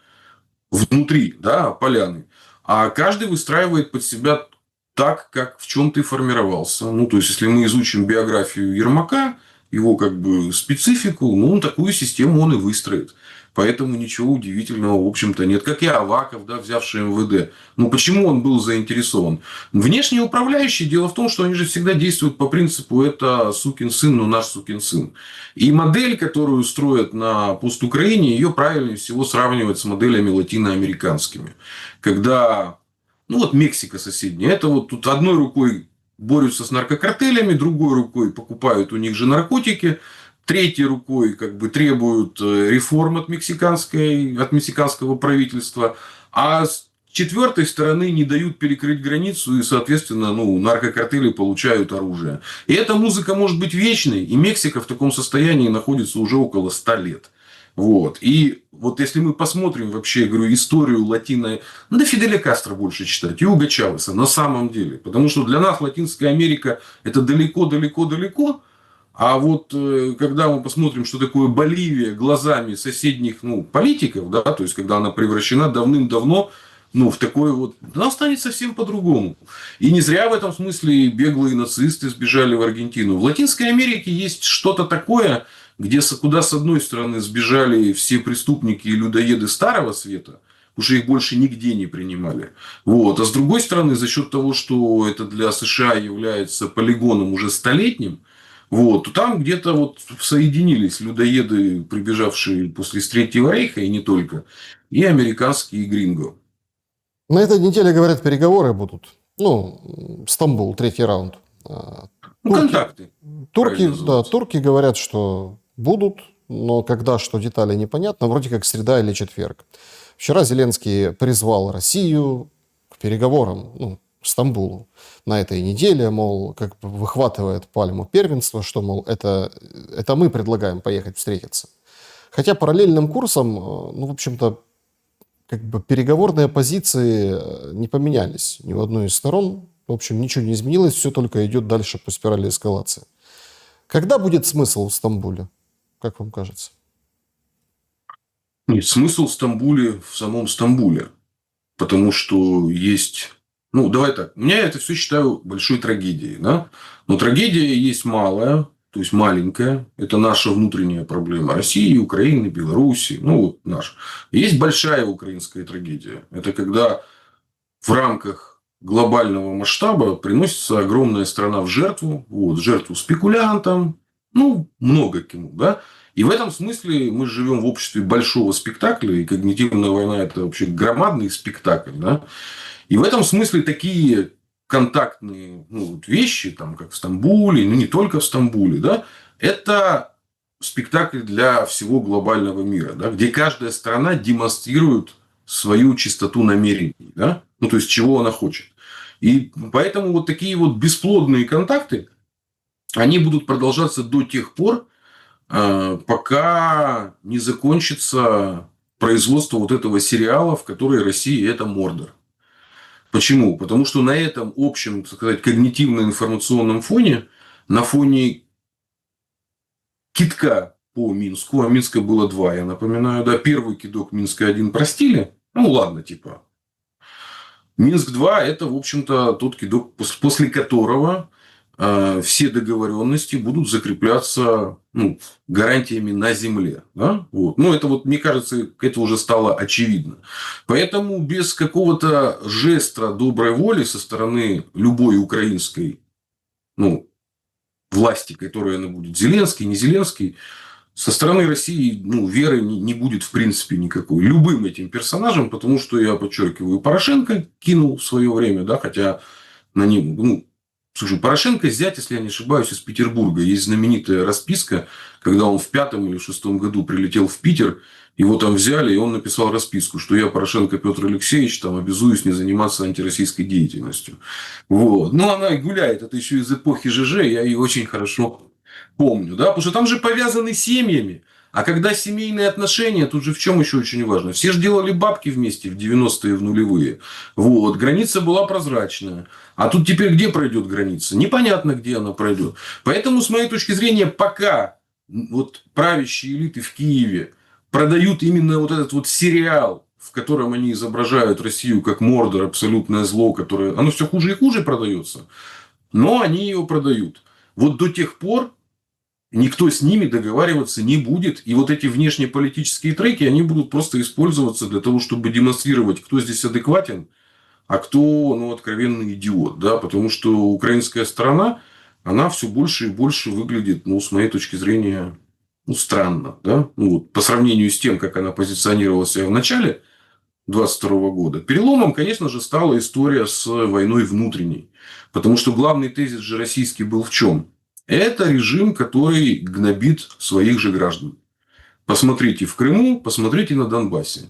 внутри, да, поляны. А каждый выстраивает под себя так, как в чем ты формировался. Ну, то есть, если мы изучим биографию Ермака, его как бы специфику, ну, он такую систему он и выстроит. Поэтому ничего удивительного, в общем-то, нет. Как и Аваков, да, взявший МВД. Ну, почему он был заинтересован? Внешние управляющие, дело в том, что они же всегда действуют по принципу «это сукин сын, но наш сукин сын». И модель, которую строят на постукраине, ее правильнее всего сравнивать с моделями латиноамериканскими. Когда ну, вот Мексика соседняя. Это вот тут одной рукой борются с наркокартелями, другой рукой покупают у них же наркотики, третьей рукой как бы требуют реформ от мексиканского правительства, а с четвертой стороны не дают перекрыть границу, и, соответственно, ну, наркокартели получают оружие. И эта музыка может быть вечной, и Мексика в таком состоянии находится уже около 100 лет. Вот. И вот если мы посмотрим вообще, я говорю, историю латино... Надо Фиделя Кастро больше читать, и Уго Чавеса на самом деле. Потому что для нас Латинская Америка это далеко-далеко-далеко. А вот когда мы посмотрим, что такое Боливия глазами соседних ну, политиков, да, то есть когда она превращена давным-давно ну, в такое вот... Она станет совсем по-другому. И не зря в этом смысле беглые нацисты сбежали в Аргентину. В Латинской Америке есть что-то такое, куда с одной стороны сбежали все преступники и людоеды Старого Света, уже их больше нигде не принимали. Вот. А с другой стороны, за счет того, что это для США является полигоном уже столетним, вот, то там где-то вот соединились людоеды, прибежавшие после Третьего Рейха, и не только, и американские, и гринго. На этой неделе, говорят, переговоры будут. Ну, Стамбул, третий раунд. Ну, контакты. Турки говорят, что будут, но когда, что детали непонятно, вроде как среда или четверг. Вчера Зеленский призвал Россию к переговорам, ну, в Стамбулу на этой неделе, мол, как бы выхватывает пальму первенства, что, мол, это мы предлагаем поехать встретиться. Хотя параллельным курсом, ну, в общем-то, как бы переговорные позиции не поменялись ни в одной из сторон. В общем, ничего не изменилось, все только идет дальше по спирали эскалации. Когда будет смысл в Стамбуле, как вам кажется? Нет, смысл в Стамбуле, в самом Стамбуле. Потому что есть... Ну, давай так. Я это все считаю большой трагедией. Да? Но трагедия есть малая, то есть маленькая. Это наша внутренняя проблема России, Украины, Белоруссии. Ну, вот наша. Есть большая украинская трагедия. Это когда в рамках глобального масштаба приносится огромная страна в жертву. Вот, в жертву спекулянтам. Ну, много кому. Да? И в этом смысле мы живем в обществе большого спектакля. И когнитивная война – это вообще громадный спектакль. Да? И в этом смысле такие контактные ну, вещи, там, как в Стамбуле, ну, не только в Стамбуле, да, это спектакль для всего глобального мира, да, где каждая страна демонстрирует свою чистоту намерений, да, ну, то есть, чего она хочет. И поэтому вот такие вот бесплодные контакты, они будут продолжаться до тех пор, пока не закончится производство вот этого сериала, в который Россия – это Мордор. Почему? Потому что на этом общем, так сказать, когнитивно-информационном фоне, на фоне кидка по Минску, а Минска было два, я напоминаю, да, первый кидок Минска-1 простили, ну ладно, типа. Минск-2 это, в общем-то, тот кидок, после которого все договоренности будут закрепляться ну, гарантиями на земле. Да? Вот. Ну, это вот, мне кажется, это уже стало очевидно. Поэтому без какого-то жеста доброй воли со стороны любой украинской ну, власти, которая она будет, Зеленский, не Зеленский, со стороны России ну, веры не будет в принципе никакой. Любым этим персонажам, потому что, я подчеркиваю, Порошенко кинул в свое время, да, хотя на нем... Ну, слушай, Порошенко зять, если я не ошибаюсь, из Петербурга. Есть знаменитая расписка, когда он в 5-м или 6-м году прилетел в Питер, его там взяли, и он написал расписку, что я, Порошенко Петр Алексеевич, там, обязуюсь не заниматься антироссийской деятельностью. Вот. Но она и гуляет, это еще из эпохи ЖЖ, я ее очень хорошо помню. Да? Потому что там же повязаны семьями. А когда семейные отношения, тут же в чем еще очень важно? Все же делали бабки вместе в 90-е, в нулевые. Вот. Граница была прозрачная. А тут теперь где пройдет граница? Непонятно, где она пройдет. Поэтому, с моей точки зрения, пока вот правящие элиты в Киеве продают именно вот этот вот сериал в котором они изображают Россию как Мордор, абсолютное зло, которое... Оно все хуже и хуже продается, но они ее продают. Вот до тех пор никто с ними договариваться не будет. И вот эти внешнеполитические треки, они будут просто использоваться для того, чтобы демонстрировать, кто здесь адекватен, а кто, ну, откровенный идиот. Да? Потому что украинская сторона, она все больше и больше выглядит, ну, с моей точки зрения, ну, странно. Да? Ну, вот, по сравнению с тем, как она позиционировала себя в начале 2022 года. Переломом, конечно же, стала история с войной внутренней. Потому что главный тезис же российский был в чем? Это режим, который гнобит своих же граждан. Посмотрите в Крыму, посмотрите на Донбассе.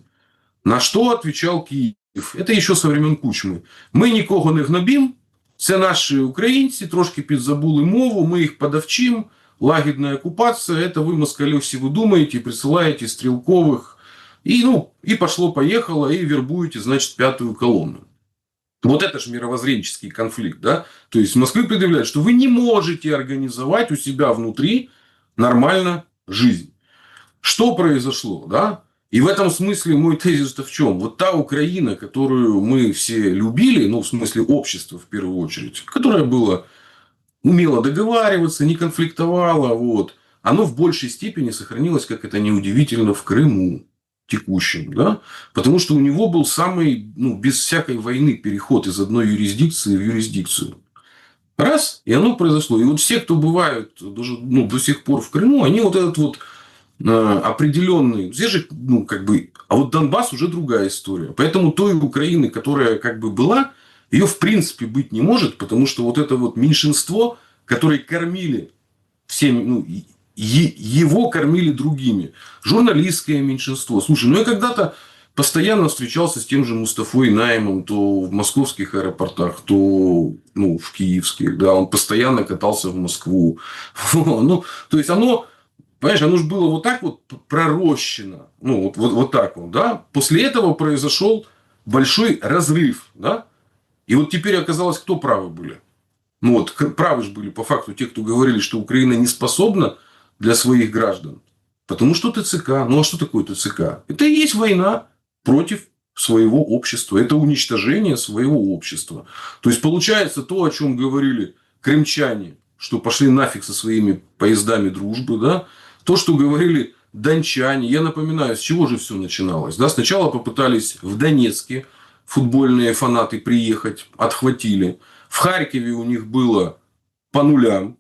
На что отвечал Киев? Это еще со времен Кучми. Ми нікого не гнобим, це наші українці, трошки підзабули мову, ми їх подавчим, лагідна оккупация, это вы, москали, все вы думаете, присылаете стрелковых, и, ну, и пошло-поехало, и вербуете, значит, пятую колонну. Вот это же мировоззренческий конфликт, да? То есть Москве предъявляют, что вы не можете организовать у себя внутри нормально жизнь. Что произошло, да? И в этом смысле мой тезис-то в чем? Вот та Украина, которую мы все любили, ну, в смысле общества в первую очередь, которая была умела договариваться, не конфликтовала, вот, оно в большей степени сохранилось, как это неудивительно, в Крыму текущем, да, потому что у него был самый, ну, без всякой войны переход из одной юрисдикции в юрисдикцию. Раз, и оно произошло. И вот все, кто бывают даже, ну, до сих пор в Крыму, они вот этот вот определенный, здесь же, ну, как бы, а вот Донбасс уже другая история. Поэтому той Украины, которая как бы была, ее в принципе быть не может, потому что вот это вот меньшинство, которое кормили всеми, ну, его кормили другими. Журналистское меньшинство. Слушай, ну я когда-то постоянно встречался с тем же Мустафой Наимом, то в московских аэропортах, то, ну, в киевских. Да, он постоянно катался в Москву. Ну, то есть оно, понимаешь, оно же было вот так вот пророщено. Ну, вот так вот, да. После этого произошел большой разрыв, да. И вот теперь оказалось, кто правы были. Ну, вот правы же были по факту те, кто говорили, что Украина не способна для своих граждан. Потому что ТЦК. Ну, а что такое ТЦК? Это и есть война против своего общества. Это уничтожение своего общества. То есть, получается то, о чем говорили крымчане, что пошли нафиг со своими поездами дружбы, да? То, что говорили дончане. Я напоминаю, с чего же все начиналось. Да? Сначала попытались в Донецке футбольные фанаты приехать, отхватили. В Харькове у них было по нулям.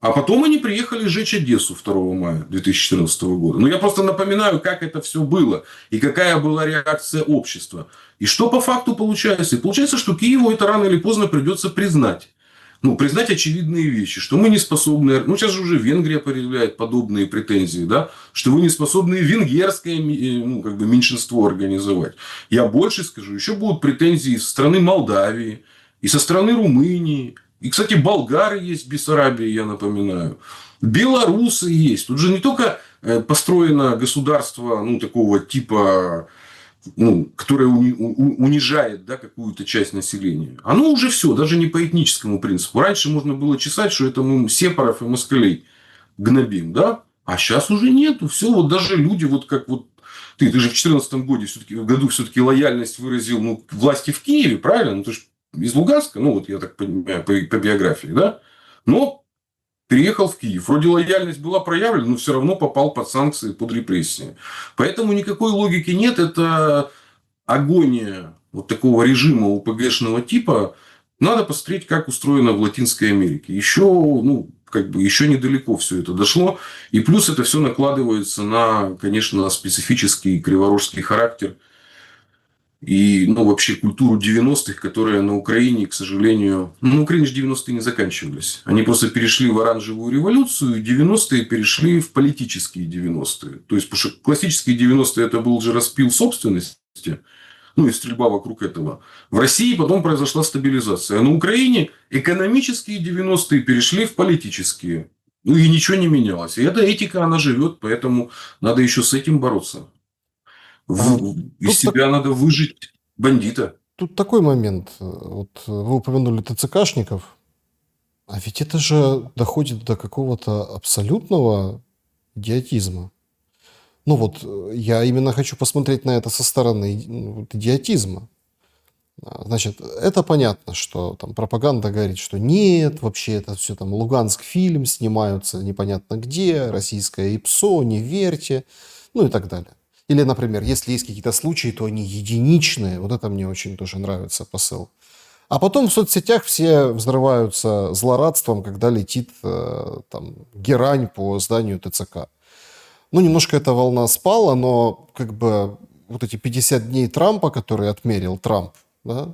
А потом они приехали сжечь Одессу 2 мая 2014 года. Но я просто напоминаю, как это все было. И какая была реакция общества. И что по факту получается? И получается, что Киеву это рано или поздно придется признать. Ну, признать очевидные вещи, что мы не способны... Ну, сейчас же уже Венгрия предъявляет подобные претензии, да, что вы не способны венгерское, ну, как бы меньшинство организовать. Я больше скажу, еще будут претензии со стороны Молдавии, и со стороны Румынии. И, кстати, болгары есть в Бессарабии, я напоминаю. Белорусы есть. Тут же не только построено государство, ну, такого типа... Ну, которое унижает, да, какую-то часть населения. Оно уже все, даже не по этническому принципу. Раньше можно было чесать, что это мы сепаров и москалей гнобим, да? А сейчас уже нету. Все, вот даже люди, вот как вот ты же в 2014 году все-таки лояльность выразил, ну, власти в Киеве, правильно? Ну, ты же из Луганска, ну, вот я так понимаю, по биографии, да? Но переехал в Киев. Вроде лояльность была проявлена, но все равно попал под санкции, под репрессии. Поэтому никакой логики нет. Это агония вот такого режима УПГшного типа. Надо посмотреть, как устроено в Латинской Америке. Еще, ну, как бы еще недалеко все это дошло. И плюс это все накладывается на, конечно, специфический криворожский характер и, ну, вообще культуру 90-х, которая на Украине, к сожалению... Ну, на Украине же 90-е не заканчивались. Они просто перешли в оранжевую революцию, и 90-е перешли в политические 90-е. То есть, потому что классические 90-е это был же распил собственности, ну, и стрельба вокруг этого. В России потом произошла стабилизация. А на Украине экономические 90-е перешли в политические. Ну, и ничего не менялось. И эта этика, она живет, поэтому надо еще с этим бороться. Из себя надо выжить бандита. Тут такой момент. Вот вы упомянули ТЦКшников. А ведь это же доходит до какого-то абсолютного идиотизма. Ну вот, я именно хочу посмотреть на это со стороны вот идиотизма. Значит, это понятно, что там пропаганда говорит, что нет, вообще это все там Луганск фильм снимаются непонятно где, российское ИПСО, не верьте, ну и так далее. Или, например, если есть какие-то случаи, то они единичные. Вот это мне очень тоже нравится посыл. А потом в соцсетях все взрываются злорадством, когда летит там герань по зданию ТЦК. Ну, немножко эта волна спала, но как бы вот эти 50 дней Трампа, которые отмерил Трамп, да,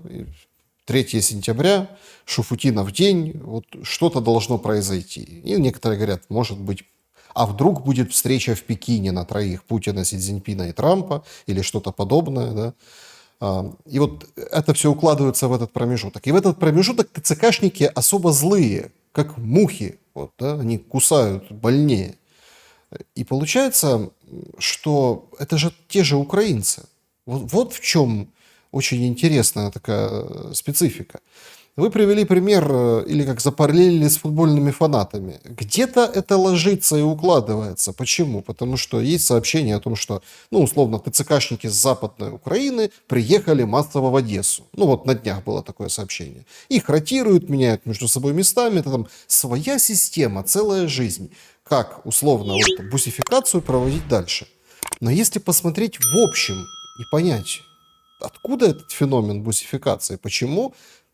3 сентября, Шуфутинов день, вот что-то должно произойти. И некоторые говорят, может быть, а вдруг будет встреча в Пекине на троих Путина, Си Цзиньпина и Трампа, или что-то подобное, да. И вот это все укладывается в этот промежуток. И в этот промежуток ТЦКшники особо злые, как мухи, вот, да, они кусают больнее. И получается, что это же те же украинцы. Вот в чем очень интересная такая специфика. Вы привели пример, или как запараллелили с футбольными фанатами. Где-то это ложится и укладывается. Почему? Потому что есть сообщение о том, что, ну, условно, ТЦКшники с Западной Украины приехали массово в Одессу. Ну, вот на днях было такое сообщение. Их ротируют, меняют между собой местами. Это там своя система, целая жизнь. Как, условно, вот, бусификацию проводить дальше. Но если посмотреть в общем и понять, откуда этот феномен бусификации, почему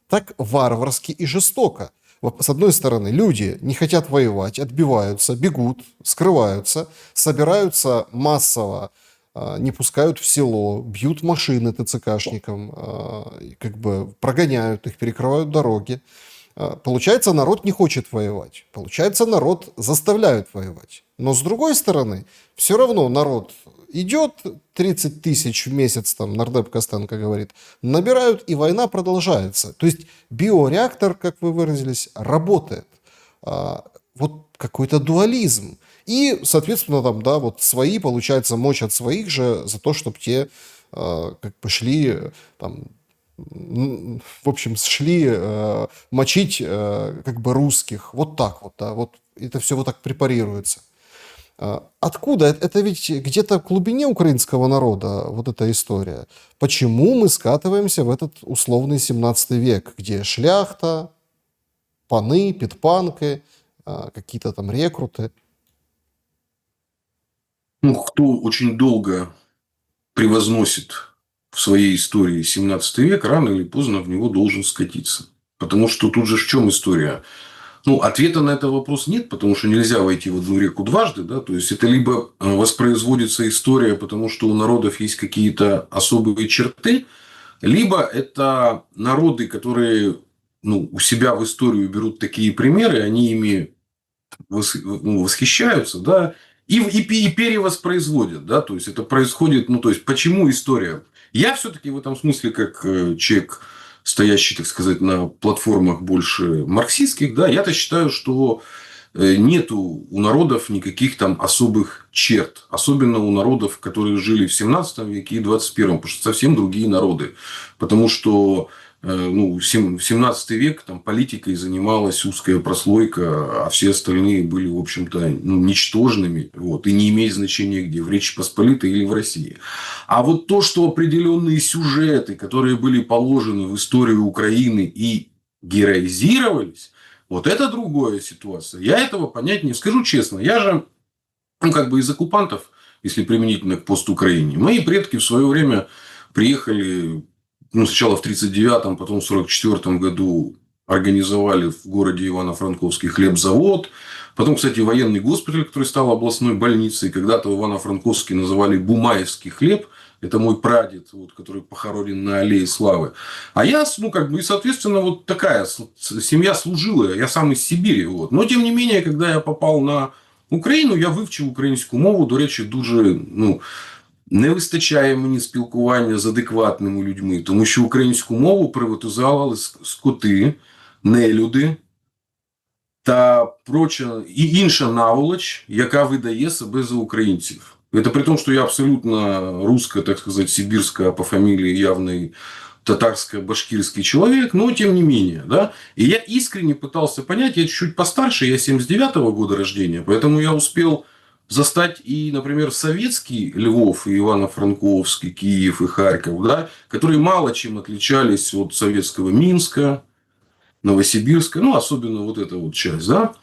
так варварски и жестоко. С одной стороны, люди не хотят воевать, отбиваются, бегут, скрываются, собираются массово, не пускают в село, бьют машины ТЦКшникам, как бы прогоняют их, перекрывают дороги. Получается, народ не хочет воевать. Получается, народ заставляют воевать. Но с другой стороны, все равно народ идет, 30 тысяч в месяц, там Нардеп Костенко говорит, набирают, и война продолжается. То есть биореактор, как вы выразились, работает. Вот какой-то дуализм. И, соответственно, там, да, вот свои, получается, мочат своих же за то, чтобы те как бы шли там, в общем, шли мочить как бы русских. Вот так вот, да, вот это все вот так препарируется. Откуда? Это ведь где-то в глубине украинского народа вот эта история. Почему мы скатываемся в этот условный 17 век, где шляхта, паны, підпанки, какие-то там рекруты? Ну, кто очень долго превозносит в своей истории 17 век, рано или поздно в него должен скатиться. Потому что тут же в чем история? Ну, ответа на этот вопрос нет, потому что нельзя войти в одну реку дважды. Да? То есть, это либо воспроизводится история, потому что у народов есть какие-то особые черты, либо это народы, которые у себя в историю берут такие примеры, они ими восхищаются, да, и перевоспроизводят, да, то есть это происходит, то есть почему история? Я все-таки в этом смысле, как человек, стоящий, так сказать, на платформах больше марксистских, да, я-то считаю, что нету у народов никаких там особых черт. Особенно у народов, которые жили в 17 веке и 21, потому что совсем другие народы. Потому что в 17 век там политикой занималась узкая прослойка, а все остальные были, в общем-то, ничтожными, вот, и не имеет значения где, в Речи Посполитой или в России. А вот то, что определенные сюжеты, которые были положены в историю Украины и героизировались, вот это другая ситуация. Я этого понять не скажу честно. Я же, как бы из оккупантов, если применительно к постукраине, мои предки в свое время приехали, сначала в 1939-м, потом в 1944 году организовали в городе Ивано-Франковске хлебзавод. Потом, кстати, военный госпиталь, который стал областной больницей. Когда-то в Ивано-Франковске называли Бумаевский хлеб. Это мой прадед, вот, который похоронен на Аллее Славы. А я, и, соответственно, вот такая семья служилая. Я сам из Сибири. Вот. Но, тем не менее, когда я попал на Україну, я вивчив українську мову. До речі, дуже, не вистачає мені спілкування з адекватними людьми. Тому що українську мову приватизували скоти, нелюди та проча і інша наволоч, яка видає себе за українців. Это при том, что я абсолютно русско, так сказать, сибирская по фамилии явный татарско-башкирский человек, но тем не менее, да. И я искренне пытался понять, я чуть-чуть постарше, я 79-го года рождения, поэтому я успел застать и, например, советский Львов, и Ивано-Франковский, Киев и Харьков, да, которые мало чем отличались от советского Минска, Новосибирска, ну, особенно вот эта вот часть, да.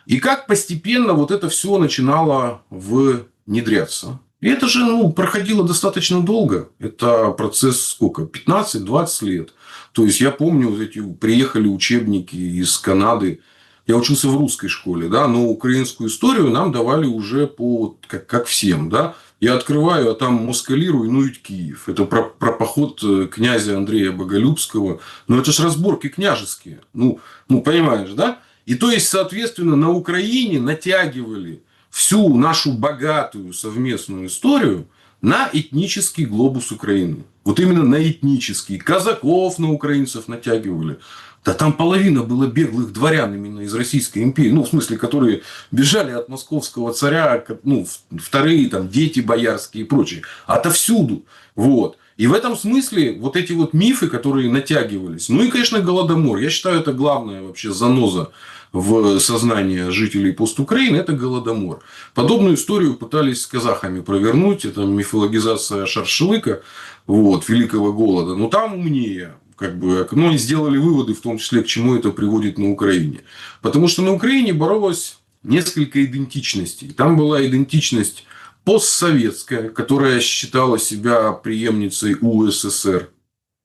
И как постепенно вот это все начинало внедряться. И это же, ну, проходило достаточно долго. Это процесс сколько? 15-20 лет. То есть, я помню, вот эти приехали учебники из Канады. Я учился в русской школе, да, но украинскую историю нам давали уже по, как всем, да. Я открываю, а там москали руйнуют Киев. Это про поход князя Андрея Боголюбского. Но это же разборки княжеские. Ну, понимаешь, да? И то есть, соответственно, на Украине натягивали всю нашу богатую совместную историю на этнический глобус Украины. Вот именно на этнический. Казаков на украинцев натягивали. Да там половина было беглых дворян именно из Российской империи. Ну, в смысле, которые бежали от московского царя, ну, вторые там дети боярские и прочее. Отовсюду. Вот. И в этом смысле вот эти вот мифы, которые натягивались. Ну и, конечно, Голодомор. Я считаю, это главная вообще заноза в сознании жителей постукраины, это Голодомор. Подобную историю пытались с казахами провернуть. Это мифологизация шаршелыка, вот, Великого Голода. Но там умнее. Как бы, ну, и сделали выводы, в том числе, к чему это приводит на Украине. Потому что на Украине боролось несколько идентичностей. Там была идентичность постсоветская, которая считала себя преемницей УССР.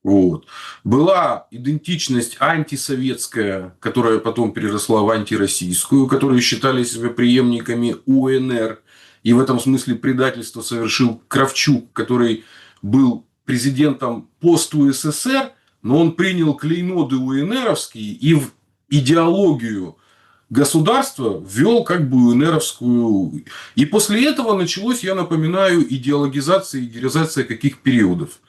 Вот. Была идентичность антисоветская, которая потом переросла в антироссийскую, которые считали себя преемниками УНР. И в этом смысле предательство совершил Кравчук, который был президентом пост-УССР, но он принял клейноды УНРовские и в идеологию государства ввел как бы УНРовскую. И после этого началось, я напоминаю, идеологизация и идеализация каких периодов?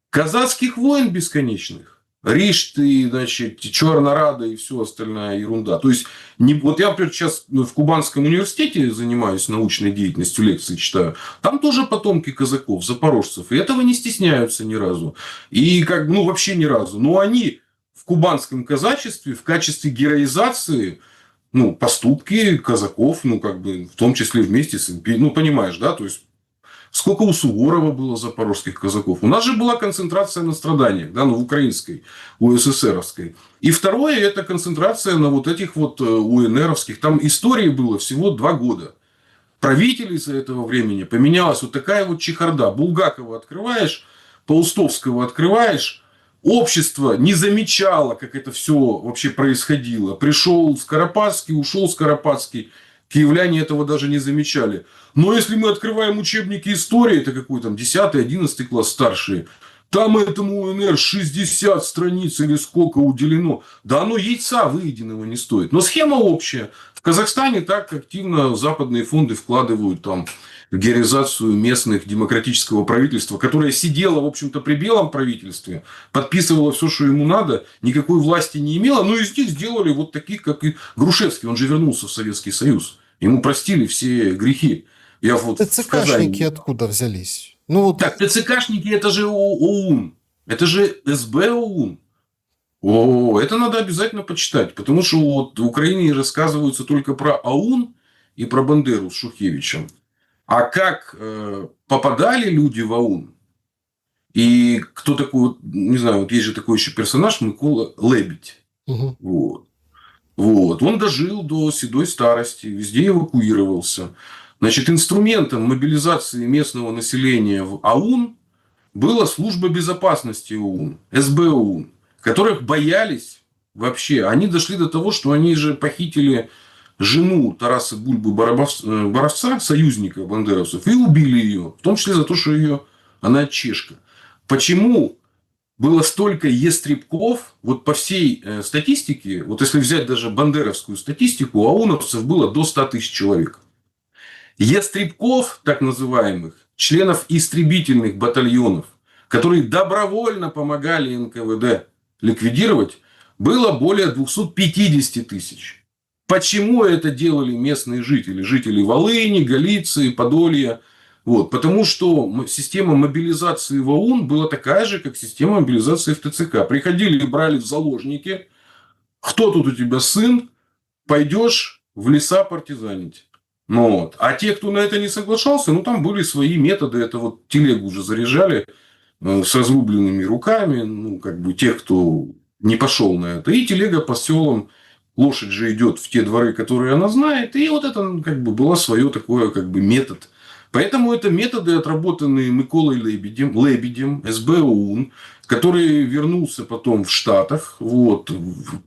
Казацких войн бесконечных. Ришты, значит, Чернорада и все остальная ерунда. То есть, вот я, например, сейчас в Кубанском университете занимаюсь научной деятельностью, лекции читаю. Там тоже потомки казаков, запорожцев. И этого не стесняются ни разу. И как, ну, вообще ни разу. Но они в кубанском казачестве в качестве героизации, ну, поступки казаков, ну, как бы, в том числе вместе с империей. Ну, понимаешь, да? То есть, сколько у Суворова было запорожских казаков. У нас же была концентрация на страданиях, да, ну, в украинской, УССРовской. И второе, это концентрация на вот этих вот УНРовских. Там истории было всего 2 года. Правителей за этого времени поменялась вот такая вот чехарда. Булгакова открываешь, Паустовского открываешь. Общество не замечало, как это все вообще происходило. Пришел Скоропадский, ушел Скоропадский. Киевляне этого даже не замечали. Но если мы открываем учебники истории, это какой там 10-11 класс старшие, там этому УНР 60 страниц или сколько уделено. Да оно яйца выеденного не стоит. Но схема общая. В Казахстане так активно западные фонды вкладывают там в героизацию местных демократического правительства, которое сидело, в общем-то, при белом правительстве, подписывало все, что ему надо, никакой власти не имело, но из них сделали вот таких, как и Грушевский. Он же вернулся в Советский Союз. Ему простили все грехи. Я вот в Казани... ТЦКшники откуда взялись? Ну, вот... Так, ТЦКшники это же ОУН. Это же СБ ОУН. О, это надо обязательно почитать. Потому что вот в Украине рассказываются только про АУН и про Бандеру с Шухевичем. А как попадали люди в АУН? И кто такой, вот, не знаю, вот есть же такой еще персонаж Микола Лебедь. Угу. Вот. Он дожил до седой старости, везде эвакуировался. Значит, инструментом мобилизации местного населения в АУН была служба безопасности ОУН, СБ ОУН, которых боялись вообще. Они дошли до того, что они же похитили жену Тараса Бульбы Боровца, союзника бандеровцев, и убили ее. В том числе за то, что она чешка. Почему было столько естребков, вот по всей статистике, вот если взять даже бандеровскую статистику, у ауновцев было до 100 тысяч человек. Естребков, так называемых, членов истребительных батальонов, которые добровольно помогали НКВД ликвидировать, было более 250 тысяч. Почему это делали местные жители? Жители Волыни, Галиции, Подолья. Вот, потому что система мобилизации в ОУН была такая же, как система мобилизации в ТЦК. Приходили и брали в заложники. Кто тут у тебя сын? Пойдешь в леса партизанить. Ну, вот. А те, кто на это не соглашался, ну, там были свои методы. Это вот телегу уже заряжали с разрубленными руками, ну, как бы тех, кто не пошел на это. И телега по селам, лошадь же идет в те дворы, которые она знает. И вот это, ну, как бы, было свое такое, как бы, метод. Поэтому это методы, отработанные Миколой Лебедем, СБ ОУН, который вернулся потом в Штатах. Вот.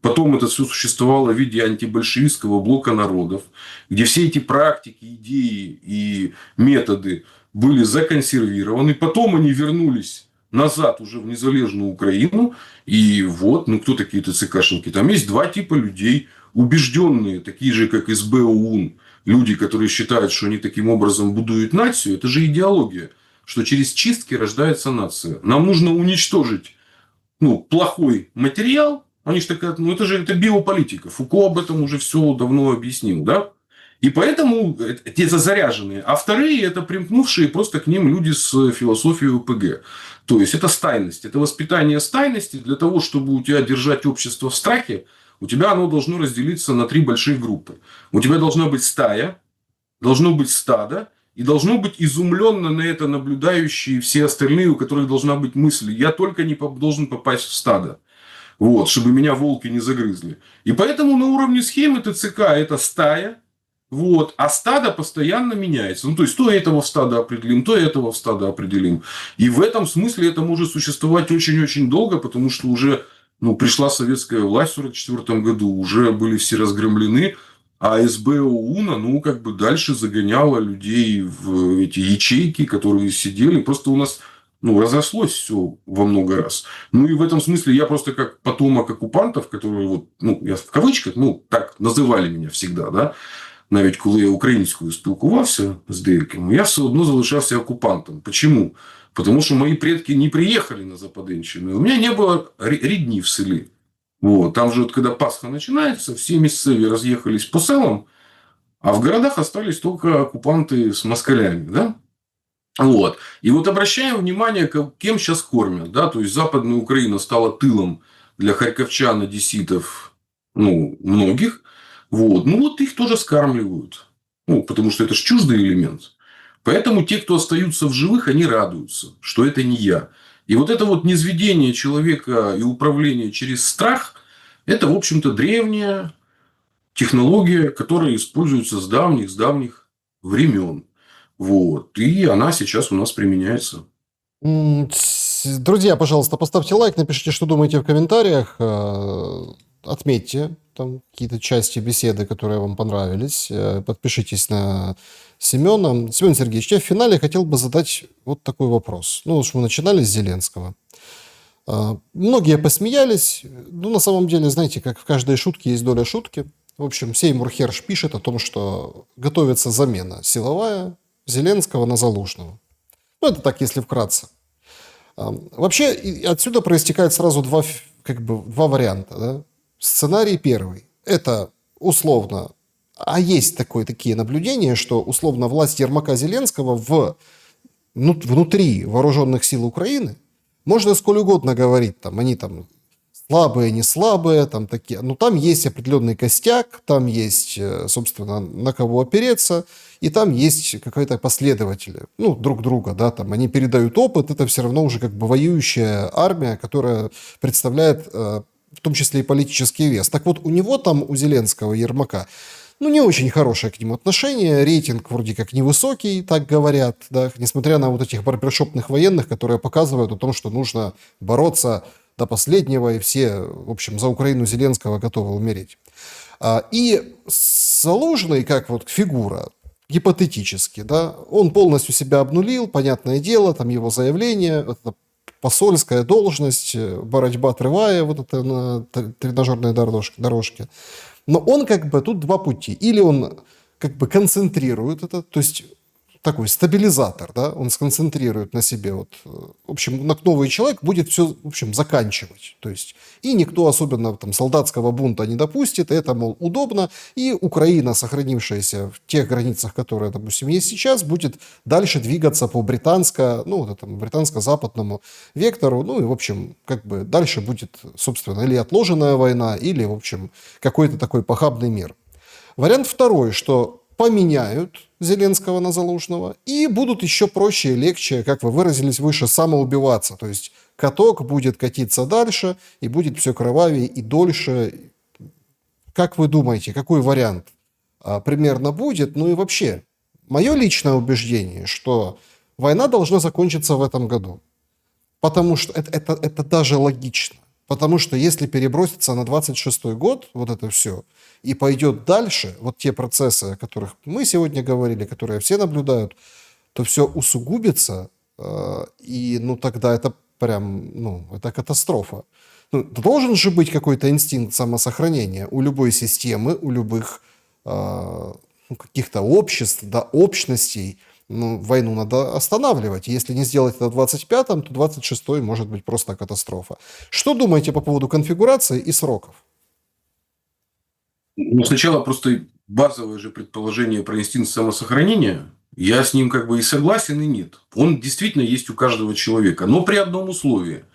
Потом это все существовало в виде антибольшевистского блока народов, где все эти практики, идеи и методы были законсервированы. Потом они вернулись назад уже в незалежную Украину. И вот, ну, кто такие ТЦКшники? Там есть два типа людей, убежденные, такие же, как СБ ОУН, люди, которые считают, что они таким образом будуют нацию. Это же идеология, что через чистки рождается нация. Нам нужно уничтожить, ну, плохой материал. Они же такая, ну, это биополитика. Фуко об этом уже все давно объяснил, да? И поэтому это заряженные. А вторые – это примкнувшие просто к ним люди с философией УПГ. То есть, это стайность. Это воспитание стайности. Для того, чтобы у тебя держать общество в страхе, у тебя оно должно разделиться на три больших группы. У тебя должна быть стая, должно быть стадо, и должно быть изумленно на это наблюдающие все остальные, у которых должна быть мысль: я только не должен попасть в стадо. Вот, чтобы меня волки не загрызли. И поэтому на уровне схемы ТЦК это стая, вот, а стадо постоянно меняется. Ну, то есть, то этого в стадо определим, то этого в стадо определим. И в этом смысле это может существовать очень-очень долго, потому что уже, ну, пришла советская власть в 1944 году, уже были все разгромлены, а СБ ОУНа, ну, как бы дальше загоняла людей в эти ячейки, которые сидели. Просто у нас, ну, разрослось все во много раз. Ну, и в этом смысле я просто как потомок оккупантов, которые, вот, ну, я в кавычках, ну, так називали меня всегда, да, навіть коли я українською спілкувався з деякими, я все одно залишався оккупантом. Почему? Потому что мои предки не приехали на Западенщину. У меня не было рідні в селі. Вот. Там же, вот, когда Пасха начинается, все місцеві разъехались по селам, а в городах остались только оккупанты с москалями. Да? Вот. И вот обращаем внимание, кем сейчас кормят. Да? То есть, Западная Украина стала тылом для харьковчан, одесситов, ну, многих. Вот. Ну, вот их тоже скармливают. Ну, потому что это же чуждый элемент. Поэтому те, кто остаются в живых, они радуются, что это не я. И вот это вот низведение человека и управление через страх, это, в общем-то, древняя технология, которая используется с давних времен. Вот. И она сейчас у нас применяется. Друзья, пожалуйста, поставьте лайк, напишите, что думаете в комментариях, отметьте там какие-то части беседы, которые вам понравились, подпишитесь на Семена. Семен Сергеевич, я в финале хотел бы задать вот такой вопрос. Ну, уж мы начинали с Зеленского. Многие посмеялись, но на самом деле, знаете, как в каждой шутке есть доля шутки. В общем, Сеймур Херш пишет о том, что готовится замена силовая Зеленского на Залужного. Ну, это так, если вкратце. Вообще, отсюда проистекает сразу два варианта. Да? Сценарий первый. Это условно, а есть такие наблюдения, что условно власть Ермака Зеленского внутри вооруженных сил Украины, можно сколь угодно говорить, там, они там слабые, не слабые, там такие, но там есть определенный костяк, там есть, собственно, на кого опереться, и там есть какие-то последователи, ну, друг друга, да, там, они передают опыт, это все равно уже как бы воюющая армия, которая представляет в том числе и политический вес. Так вот, у него там, у Зеленского, Ермака, ну, не очень хорошее к нему отношение, рейтинг вроде как невысокий, так говорят, да, несмотря на вот этих барбершопных военных, которые показывают о том, что нужно бороться до последнего, и все, в общем, за Украину Зеленского готовы умереть. И Залужный, как вот фигура, гипотетически, да, он полностью себя обнулил, понятное дело, там его заявление, это посольская должность, борьба тривая, вот это на тренажерной дорожке. Но он как бы, тут два пути. Или он как бы концентрирует это, то есть такой стабилизатор, да, он сконцентрирует на себе, вот, в общем, новый человек будет все, в общем, заканчивать, то есть, и никто особенно там солдатского бунта не допустит, это, мол, удобно, и Украина, сохранившаяся в тех границах, которые, допустим, есть сейчас, будет дальше двигаться по британско-западному вектору, ну, и, в общем, как бы дальше будет, собственно, или отложенная война, или, в общем, какой-то такой похабный мир. Вариант второй, что поменяют Зеленского на Залужного и будут еще проще и легче, как вы выразились выше, самоубиваться. То есть каток будет катиться дальше и будет все кровавее и дольше. Как вы думаете, какой вариант примерно будет? Ну и вообще, мое личное убеждение, что война должна закончиться в этом году. Потому что это даже логично. Потому что если переброситься на 26-й год, вот это все, и пойдет дальше, вот те процессы, о которых мы сегодня говорили, которые все наблюдают, то все усугубится, и ну тогда это прям, ну, это катастрофа. Ну, должен же быть какой-то инстинкт самосохранения у любой системы, у любых ну, каких-то обществ, да, общностей. Ну, войну надо останавливать. Если не сделать это в 25-м, то 26-й может быть просто катастрофа. Что думаете по поводу конфигурации и сроков? Ну, сначала просто базовое же предположение про инстинкт самосохранения. Я с ним как бы и согласен, и нет. Он действительно есть у каждого человека. Но при одном условии.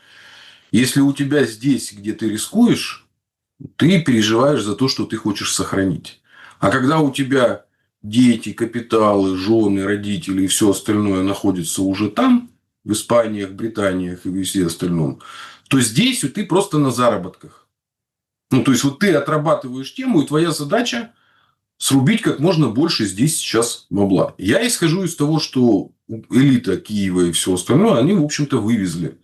Если у тебя здесь, где ты рискуешь, ты переживаешь за то, что ты хочешь сохранить. А когда у тебя дети, капиталы, жены, родители и все остальное находятся уже там, в Испаниях, Британиях и везде остальном, то здесь ты просто на заработках. Ну, то есть, вот ты отрабатываешь тему, и твоя задача срубить как можно больше здесь сейчас бабла. Я исхожу из того, что элита Киева и все остальное, они, в общем-то, вывезли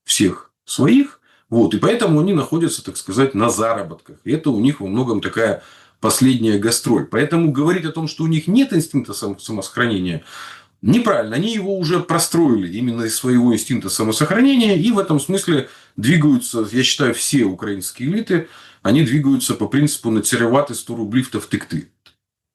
всех своих. Вот, и поэтому они находятся, так сказать, на заработках. И это у них во многом такая последняя гастроль. Поэтому говорить о том, что у них нет инстинкта самосохранения, неправильно. Они его уже простроили именно из своего инстинкта самосохранения. И в этом смысле двигаются, я считаю, все украинские элиты, они двигаются по принципу «натирувати 100 рублей в втекты».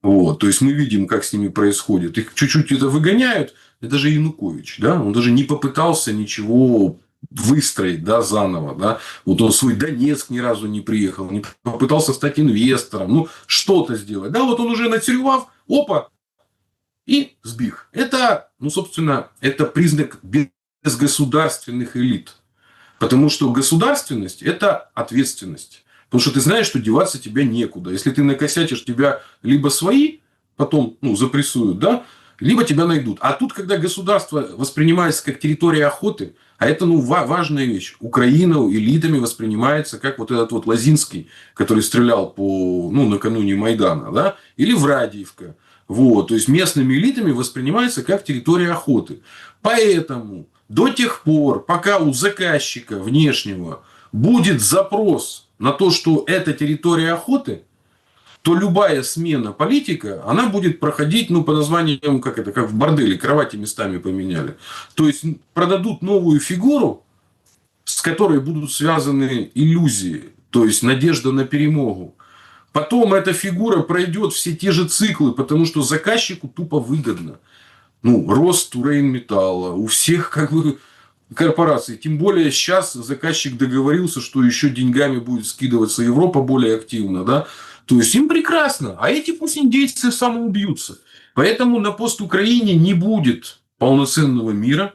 Вот. То есть, мы видим, как с ними происходит. Их чуть-чуть это выгоняют. Это же Янукович. Да? Он даже не попытался ничего выстроить, да, заново. Да? Вот он в свой Донецк ни разу не приехал. Не попытался стать инвестором. Ну, что-то сделать. Да, вот он уже натюрював, опа, и сбег. Это, ну, собственно, это признак безгосударственных элит. Потому что государственность – это ответственность. Потому что ты знаешь, что деваться тебе некуда. Если ты накосячишь, тебя либо свои потом запрессуют, да, либо тебя найдут. А тут, когда государство воспринимается как территория охоты, а это важная вещь. Украина элитами воспринимается как вот этот вот Лозинский, который стрелял накануне Майдана, да, или Врадиевка. Вот, то есть, местными элитами воспринимается как территория охоты. Поэтому до тех пор, пока у заказчика внешнего будет запрос на то, что это территория охоты, то любая смена политика, она будет проходить, по названиям, как в борделе, кровати местами поменяли. То есть, продадут новую фигуру, с которой будут связаны иллюзии, то есть, надежда на перемогу. Потом эта фигура пройдет все те же циклы, потому что заказчику тупо выгодно. Рост у Рейнметалла, у всех корпораций. Тем более сейчас заказчик договорился, что еще деньгами будет скидываться Европа более активно. Да? То есть, им прекрасно. А эти пусть индейцы самоубьются. Поэтому на постукраине не будет полноценного мира,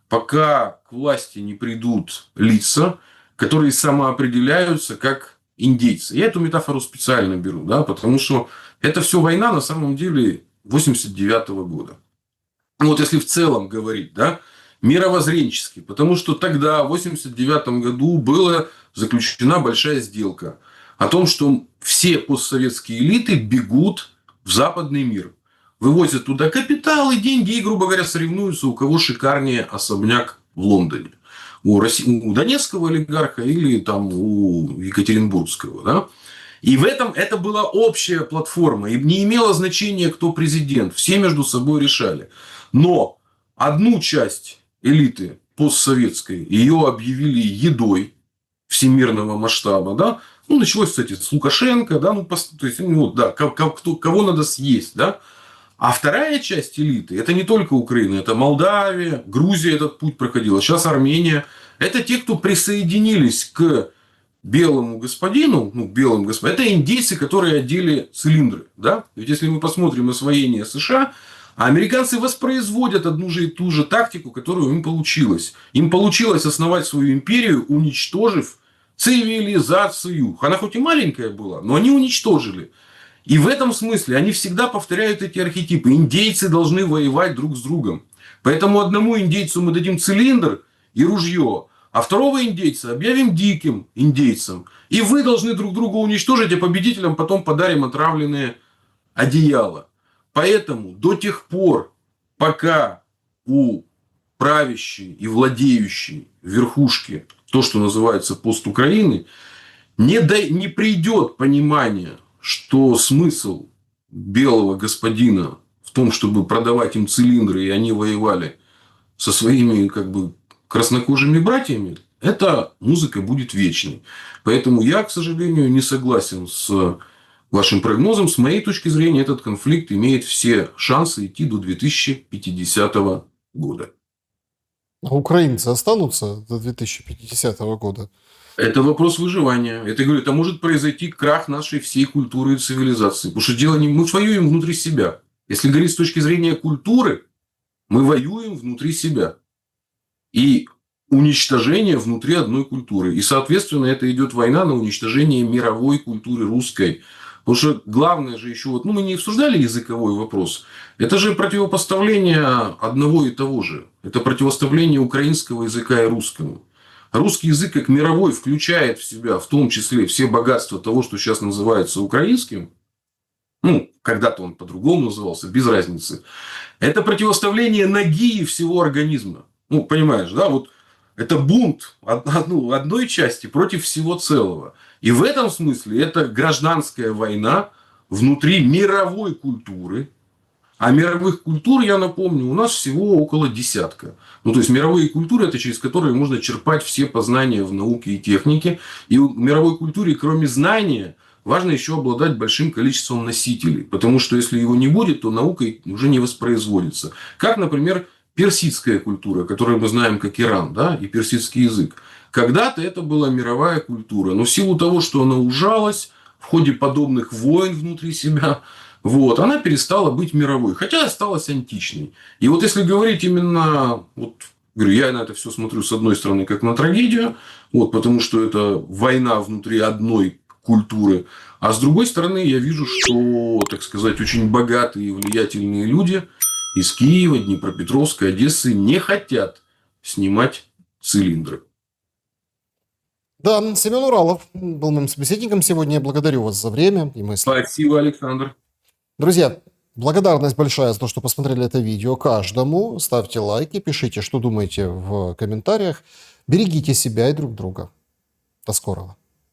пока к власти не придут лица, которые самоопределяются как индейцы. Я эту метафору специально беру, да, потому что это все война на самом деле 89-го года. Вот если в целом говорить, да, мировоззренчески, потому что тогда, в 89-м году, была заключена большая сделка о том, что все постсоветские элиты бегут в западный мир. Вывозят туда капиталы, деньги и, грубо говоря, соревнуются, у кого шикарнее особняк в Лондоне. У донецкого олигарха или там у екатеринбургского. Да? И в этом это была общая платформа. И не имело значения, кто президент. Все между собой решали. Но одну часть элиты постсоветской ее объявили едой всемирного масштаба. Да? Началось, кстати, с Лукашенко. Да? То есть, кого надо съесть. Да? А вторая часть элиты, это не только Украина, это Молдавия, Грузия этот путь проходила, сейчас Армения. Это те, кто присоединились к белому господину, это индейцы, которые одели цилиндры. Да? Ведь если мы посмотрим освоение США, американцы воспроизводят одну же и ту же тактику, которую им получилось. Им получилось основать свою империю, уничтожив цивилизацию. Она хоть и маленькая была, но они уничтожили. И в этом смысле они всегда повторяют эти архетипы. Индейцы должны воевать друг с другом. Поэтому одному индейцу мы дадим цилиндр и ружье, а второго индейца объявим диким индейцем. И вы должны друг друга уничтожить, а победителям потом подарим отравленные одеяла. Поэтому до тех пор, пока у правящей и владеющей верхушки то, что называется пост Украины, не придет понимание, что смысл белого господина в том, чтобы продавать им цилиндры, и они воевали со своими как бы краснокожими братьями, эта музыка будет вечной. Поэтому я, к сожалению, не согласен с вашим прогнозом. С моей точки зрения, этот конфликт имеет все шансы идти до 2050 года. А украинцы останутся до 2050 года? Это вопрос выживания. Это, говорю, это может произойти крах нашей всей культуры и цивилизации. Потому что дело не... Мы воюем внутри себя. Если говорить с точки зрения культуры, мы воюем внутри себя. И уничтожение внутри одной культуры. И, соответственно, это идет война на уничтожение мировой культуры русской. Потому что главное же еще... Вот, мы не обсуждали языковой вопрос. Это же противопоставление одного и того же. Это противоставление украинского языка и русскому. Русский язык как мировой включает в себя в том числе все богатства того, что сейчас называется украинским. Когда-то он по-другому назывался, без разницы. Это противоставление ноги и всего организма. Понимаешь, да? Вот это бунт одной части против всего целого. И в этом смысле это гражданская война внутри мировой культуры. А мировых культур, я напомню, у нас всего около десятка. То есть мировые культуры – это через которые можно черпать все познания в науке и технике. И в мировой культуре, кроме знания, важно еще обладать большим количеством носителей. Потому что если его не будет, то наука уже не воспроизводится. Как, например, персидская культура, которую мы знаем как Иран, да, и персидский язык. Когда-то это была мировая культура. Но в силу того, что она ужалась в ходе подобных войн внутри себя, она перестала быть мировой, хотя осталась античной. И вот если говорить именно, говорю, я на это все смотрю с одной стороны как на трагедию, потому что это война внутри одной культуры, а с другой стороны я вижу, что, так сказать, очень богатые и влиятельные люди из Киева, Днепропетровска, Одессы не хотят снимать цилиндры. Да, Семен Уралов был моим собеседником сегодня. Я благодарю вас за время и мысли. Спасибо, Александр. Друзья, благодарность большая за то, что посмотрели это видео каждому. Ставьте лайки, пишите, что думаете в комментариях. Берегите себя и друг друга. До скорого.